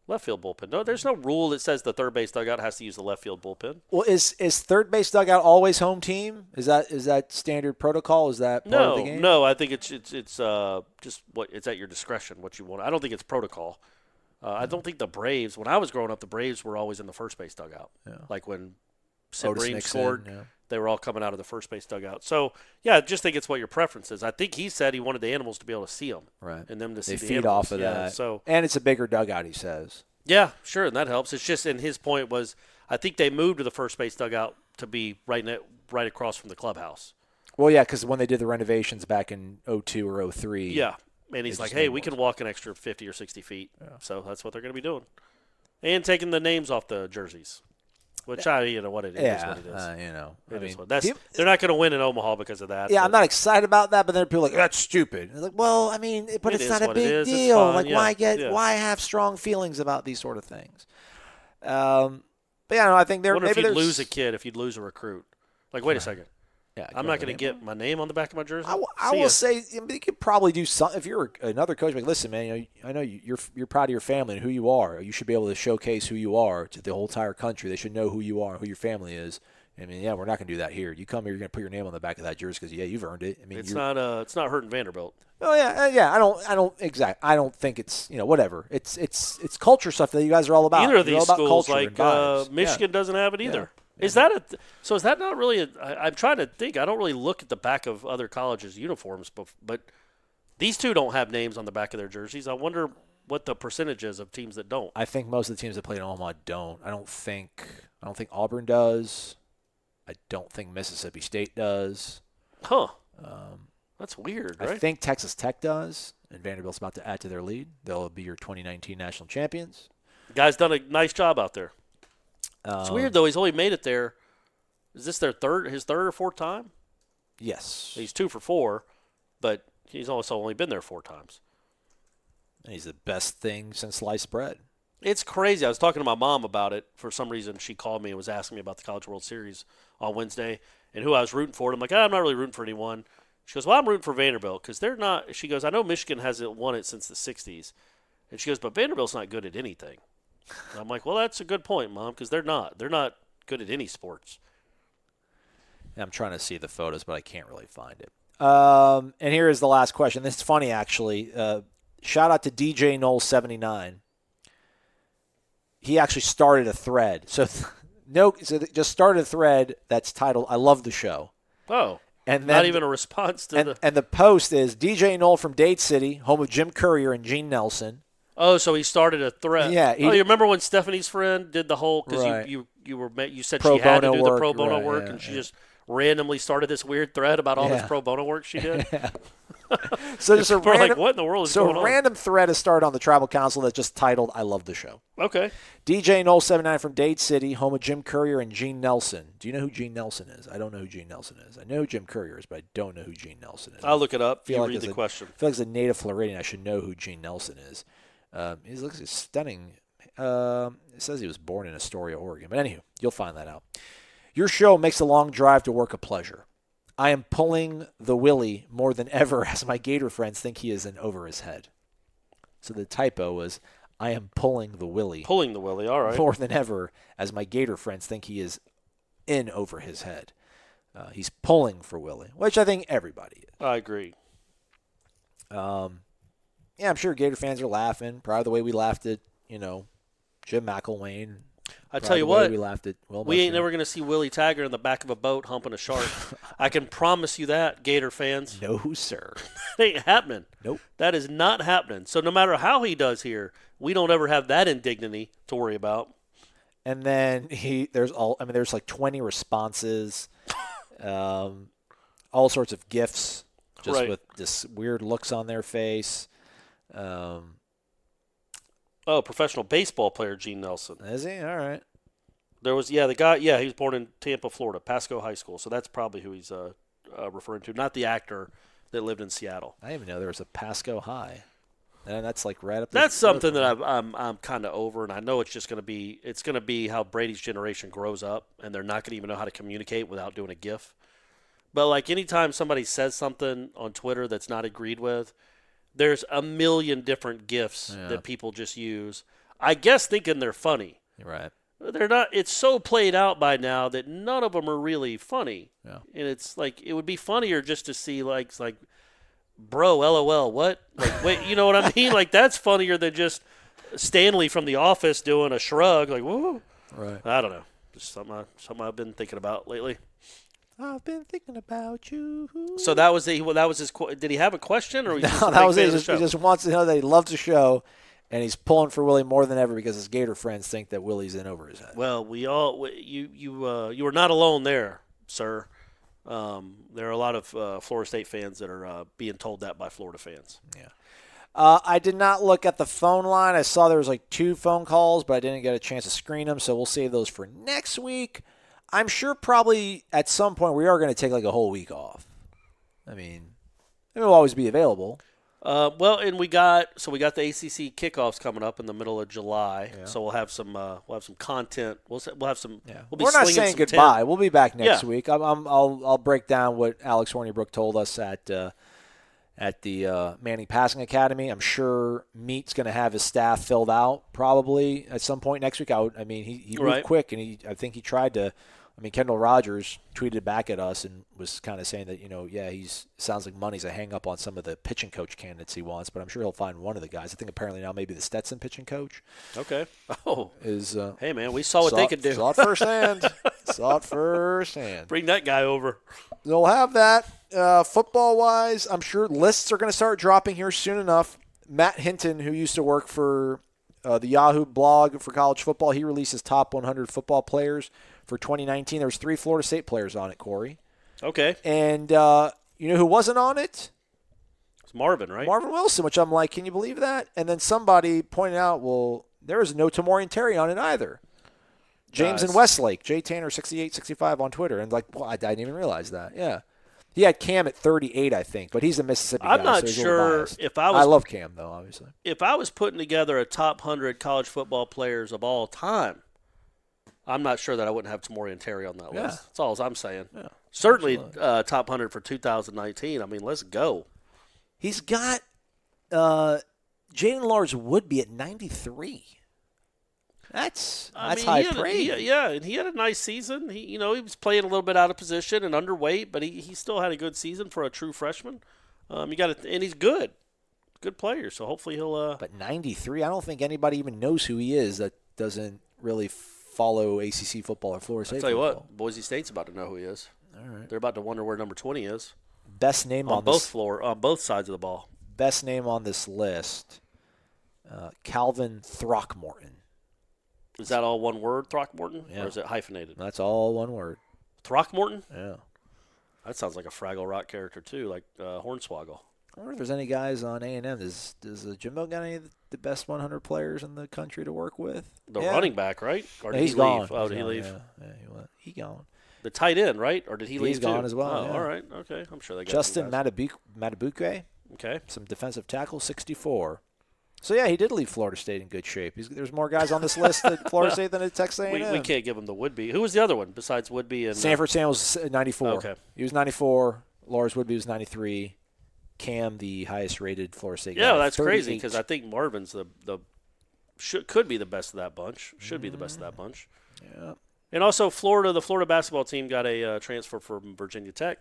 left field bullpen. No, there's no rule that says the third base dugout has to use the left field bullpen. Well, is third base dugout always home team? Is that standard protocol? Is that part of the game? No. I think it's just what it's at your discretion what you want. I don't think it's protocol. I don't think the Braves. When I was growing up, the Braves were always in the first base dugout. Yeah. Like when Sid Bream scored, they were all coming out of the first base dugout. So yeah, I just think it's what your preference is. I think he said he wanted the animals to be able to see them, right? And them to see they the feed animals. Off of that. So and it's a bigger dugout, he says. Yeah, sure, and that helps. It's just, and his point was, I think they moved to the first base dugout to be right across from the clubhouse. Well, yeah, because when they did the renovations back in 2002 or 2003. Yeah, and he's like, hey, we can walk an extra 50 or 60 feet. Yeah. So that's what they're going to be doing. And taking the names off the jerseys. Which what it is. Yeah, what it is. They're not going to win in Omaha because of that. Yeah, I'm not excited about that, but then people are like, that's stupid. Like, well, I mean, but it's not a big deal. Like, why have strong feelings about these sort of things? But yeah, I think What if you'd lose a kid, if you'd lose a recruit? Like, wait a second. Yeah, I'm not going to get my name on the back of my jersey. I will say you could probably do something. If you're another coach, like, listen, man, I know you're proud of your family and who you are. You should be able to showcase who you are to the whole entire country. They should know who you are, who your family is. I mean, yeah, we're not going to do that here. You come here, you're going to put your name on the back of that jersey because you've earned it. I mean, it's not hurting Vanderbilt. Oh yeah. I don't think it's whatever. It's culture stuff that you guys are all about. Either of these schools, like Michigan, doesn't have it either. Is that so? Is that not really? I'm trying to think. I don't really look at the back of other colleges' uniforms, but these two don't have names on the back of their jerseys. I wonder what the percentage is of teams that don't. I think most of the teams that play in Omaha don't. I don't think Auburn does. I don't think Mississippi State does. Huh. That's weird, right? I think Texas Tech does, and Vanderbilt's about to add to their lead. They'll be your 2019 national champions. Guy's done a nice job out there. It's weird, though. He's only made it there. Is this his third or fourth time? Yes. He's 2 for 4, but he's also only been there 4 times. And he's the best thing since sliced bread. It's crazy. I was talking to my mom about it. For some reason, she called me and was asking me about the College World Series on Wednesday and who I was rooting for. And I'm like, I'm not really rooting for anyone. She goes, well, I'm rooting for Vanderbilt because they're not – she goes, I know Michigan hasn't won it since the 60s. And she goes, but Vanderbilt's not good at anything. And I'm like, well, that's a good point, Mom, because they're not. They're not good at any sports. I'm trying to see the photos, but I can't really find it. And here is the last question. This is funny, actually. Shout out to DJ Knoll 79. He actually started a thread. So just started a thread that's titled "I Love the Show." Oh, and not even a response to and the post is DJ Knoll from Dade City, home of Jim Courier and Gene Nelson. Oh, so he started a thread. Yeah. You remember when Stephanie's friend did the whole because right. you said Pro she had to do bono the pro bono right, work, yeah, and she just randomly started this weird thread about all this pro bono work she did. So just a random, like, what in the world is going on? So a random thread has started on the Tribal Council that's just titled "I Love the Show." Okay. DJ Knoll 79 from Dade City, home of Jim Courier and Gene Nelson. Do you know who Gene Nelson is? I don't know who Gene Nelson is. I know who Jim Courier is, but I don't know who Gene Nelson is. I'll look it up. You like read the question. I feel like as a native Floridian, I should know who Gene Nelson is. He looks stunning. It says he was born in Astoria, Oregon. But anywho, you'll find that out. Your show makes the long drive to work a pleasure. I am pulling the willy more than ever as my Gator friends think he is in over his head. So the typo was, I am pulling the willy. Pulling the willy, all right. More than ever as my Gator friends think he is in over his head. He's pulling for Willie, which I think everybody is. I agree. Yeah, I'm sure Gator fans are laughing. Probably the way we laughed at, Jim McElwain. I tell you what, we laughed at Will we ain't never going to see Willie Taggart in the back of a boat humping a shark. I can promise you that, Gator fans. No, sir. It ain't happening. Nope. That is not happening. So no matter how he does here, we don't ever have that indignity to worry about. And then there's like 20 responses, all sorts of gifs, just right. with this weird looks on their face. Professional baseball player Gene Nelson. Is he? All right. There was, the guy, he was born in Tampa, Florida, Pasco High School. So that's probably who he's referring to, not the actor that lived in Seattle. I didn't even know there was a Pasco High. And that's like right up there. That's something that I'm kind of over, and I know it's just going to be how Brady's generation grows up, and they're not going to even know how to communicate without doing a GIF. But like anytime somebody says something on Twitter that's not agreed with, there's a million different GIFs that people just use. I guess thinking they're funny. Right. They're not. It's so played out by now that none of them are really funny. Yeah. And it's like it would be funnier just to see like bro, LOL, what? Like, wait, you know what I mean? Like that's funnier than just Stanley from The Office doing a shrug. Like, whoa. Right. I don't know. Just something I've been thinking about lately. I've been thinking about you. So that was his. Did he have a question, or was no? That was it. He just wants to know that he loves the show, and he's pulling for Willie more than ever because his Gator friends think that Willie's in over his head. Well, you were not alone there, sir. There are a lot of Florida State fans that are being told that by Florida fans. Yeah. I did not look at the phone line. I saw there was like 2 phone calls, but I didn't get a chance to screen them, so we'll save those for next week. I'm sure probably at some point we are going to take like a whole week off. I mean, it will always be available. And we got the ACC kickoffs coming up in the middle of July, so we'll have some content. We'll have some. Yeah. We'll be We're not saying goodbye. We'll be back next week. I'll break down what Alex Hornibrook told us at the Manning Passing Academy. I'm sure Meat's going to have his staff filled out probably at some point next week. He moved quick, and I think he tried to. Kendall Rogers tweeted back at us and was kind of saying that, sounds like money's a hang up on some of the pitching coach candidates he wants, but I'm sure he'll find one of the guys. I think apparently now maybe the Stetson pitching coach. Okay. Oh. Is hey, man, we saw what they could do. Saw it firsthand. Saw it firsthand. Bring that guy over. They'll have that. Football-wise, I'm sure lists are going to start dropping here soon enough. Matt Hinton, who used to work for the Yahoo blog for college football, he released his top 100 football players for 2019. There was 3 Florida State players on it, Corey. Okay. And you know who wasn't on it? It's Marvin, right? Marvin Wilson, which I'm like, can you believe that? And then somebody pointed out, well, there is no Tamorian Terry on it either. James and Westlake, J Tanner 6865 on Twitter. And like, well, I didn't even realize that. Yeah. He had Cam at 38, I think, but he's a Mississippi guy. I'm not sure if I love Cam, though, obviously. If I was putting together a top 100 college football players of all time, I'm not sure that I wouldn't have Tamorian Terry on that list. That's all I'm saying. Yeah, certainly top 100 for 2019. I mean, let's go. He's got Jaden Lars Woodby at 93. That's high praise. And he had a nice season. He was playing a little bit out of position and underweight, but he still had a good season for a true freshman. And he's good player. So hopefully he'll. But 93, I don't think anybody even knows who he is that doesn't really follow ACC football or Florida State. I'll tell you football. what, Boise State's about to know who he is. All right, they're about to wonder where number 20 is. Best name on both sides of the ball. Best name on this list, Calvin Throckmorton. Is that all one word, Throckmorton, yeah. or is it hyphenated? That's all one word. Throckmorton? Yeah. That sounds like a Fraggle Rock character, too, like Hornswoggle. I wonder if there's any guys on A&M. Does Jimbo got any of the best 100 players in the country to work with? The running back, right? Or did he's he gone. leave? Oh, did he leave? Yeah, he gone. The tight end, right? Or did he leave He's gone as well. Oh, yeah. all right. Okay. I'm sure they got Justin Matabuke. Okay. Some defensive tackle, 64. So, yeah, he did leave Florida State in good shape. There's more guys on this list at Florida State than at Texas A&M. We can't give him the Woodby. Who was the other one besides Woodby? And Sanford Sam was 94. Okay. He was 94. Lars Woodby was 93. Cam, the highest-rated Florida State guy. Yeah, that's 38. crazy because I think Marvin's could be the best of that bunch. Should be the best of that bunch. Yeah. And also the Florida basketball team got a transfer from Virginia Tech.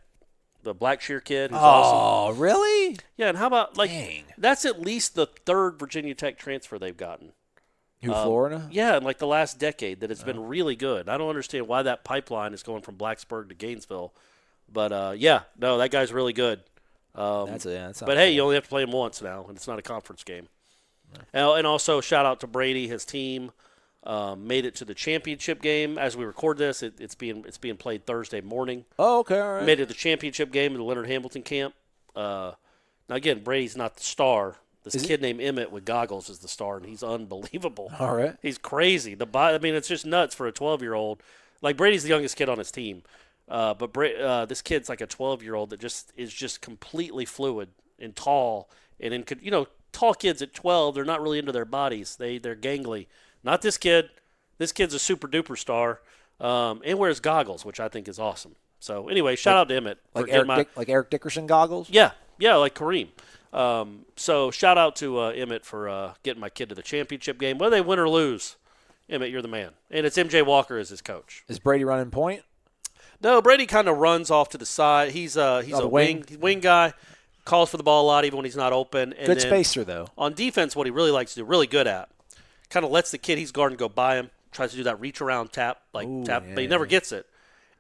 The Blackshear kid who's awesome. Oh, really? Yeah, and how about, Dang. that's at least the third Virginia Tech transfer they've gotten. Who, Florida? Yeah, in the last decade that it's been really good. I don't understand why that pipeline is going from Blacksburg to Gainesville. But, that guy's really good. But, hey, you only have to play him once now, and it's not a conference game. No. And also, shout out to Brady, his team. Made it to the championship game. As we record this, it's being played Thursday morning. Oh, okay, all right. Made it to the championship game in the Leonard Hamilton camp. Now, again, Brady's not the star. This kid named Emmett with goggles is the star, and he's unbelievable. All right. He's crazy. It's just nuts for a 12-year-old. Like, Brady's the youngest kid on his team. But this kid's like a 12-year-old that is just completely fluid and tall. And tall kids at 12, they're not really into their bodies. They're gangly. Not this kid. This kid's a super-duper star and wears goggles, which I think is awesome. So, anyway, shout out to Emmett. Like Eric Dickerson goggles? Yeah, like Kareem. So, shout out to Emmett for getting my kid to the championship game. Whether they win or lose, Emmett, you're the man. And it's M.J. Walker as his coach. Is Brady running point? No, Brady kind of runs off to the side. He's a wing guy. Calls for the ball a lot even when he's not open. And good spacer, though. On defense, what he really likes to do, really good at, kind of lets the kid he's guarding go by him, tries to do that reach-around tap, but he never gets it.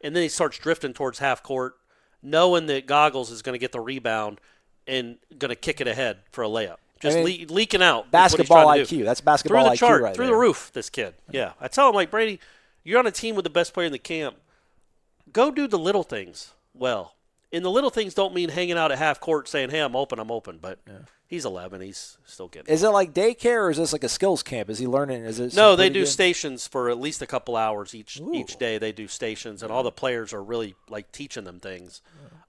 And then he starts drifting towards half court, knowing that Goggles is going to get the rebound and going to kick it ahead for a layup. Just leaking out. Basketball IQ. That's basketball IQ IQ right through there. the roof, this kid. Yeah. I tell him, like, Brady, you're on a team with the best player in the camp. Go do the little things well. And the little things don't mean hanging out at half court saying, hey, I'm open. But he's 11. He's still getting Is it like daycare or is this like a skills camp? Is he learning? No, they do stations for at least a couple hours each day. They do stations, and all the players are really like teaching them things.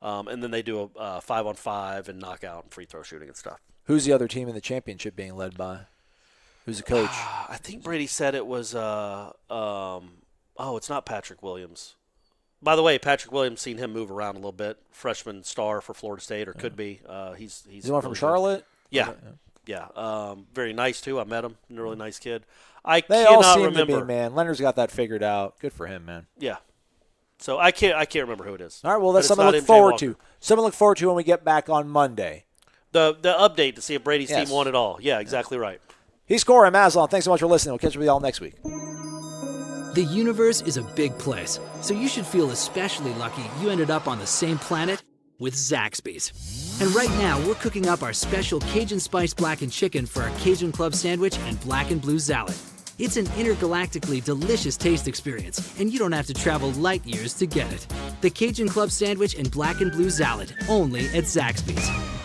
And then they do a 5-on-5 and knockout and free throw shooting and stuff. Who's the other team in the championship being led by? Who's the coach? I think Brady said it was it's not Patrick Williams. By the way, Patrick Williams, seen him move around a little bit. Freshman star for Florida State, or could be. He's the one from Charlotte? Yeah. Very nice, too. I met him. Really nice kid. They cannot all seem remember. to be, man. Leonard's got that figured out. Good for him, man. Yeah. So I can't remember who it is. All right, well, that's something to look forward to. Something to look forward to when we get back on Monday. The update to see if Brady's team won it all. Yeah, exactly right. He's Corey Maslon. Thanks so much for listening. We'll catch up with you all next week. The universe is a big place, so you should feel especially lucky you ended up on the same planet with Zaxby's. And right now, we're cooking up our special Cajun Spice Blackened Chicken for our Cajun Club Sandwich and Black and Blue Salad. It's an intergalactically delicious taste experience, and you don't have to travel light years to get it. The Cajun Club Sandwich and Black and Blue Salad, only at Zaxby's.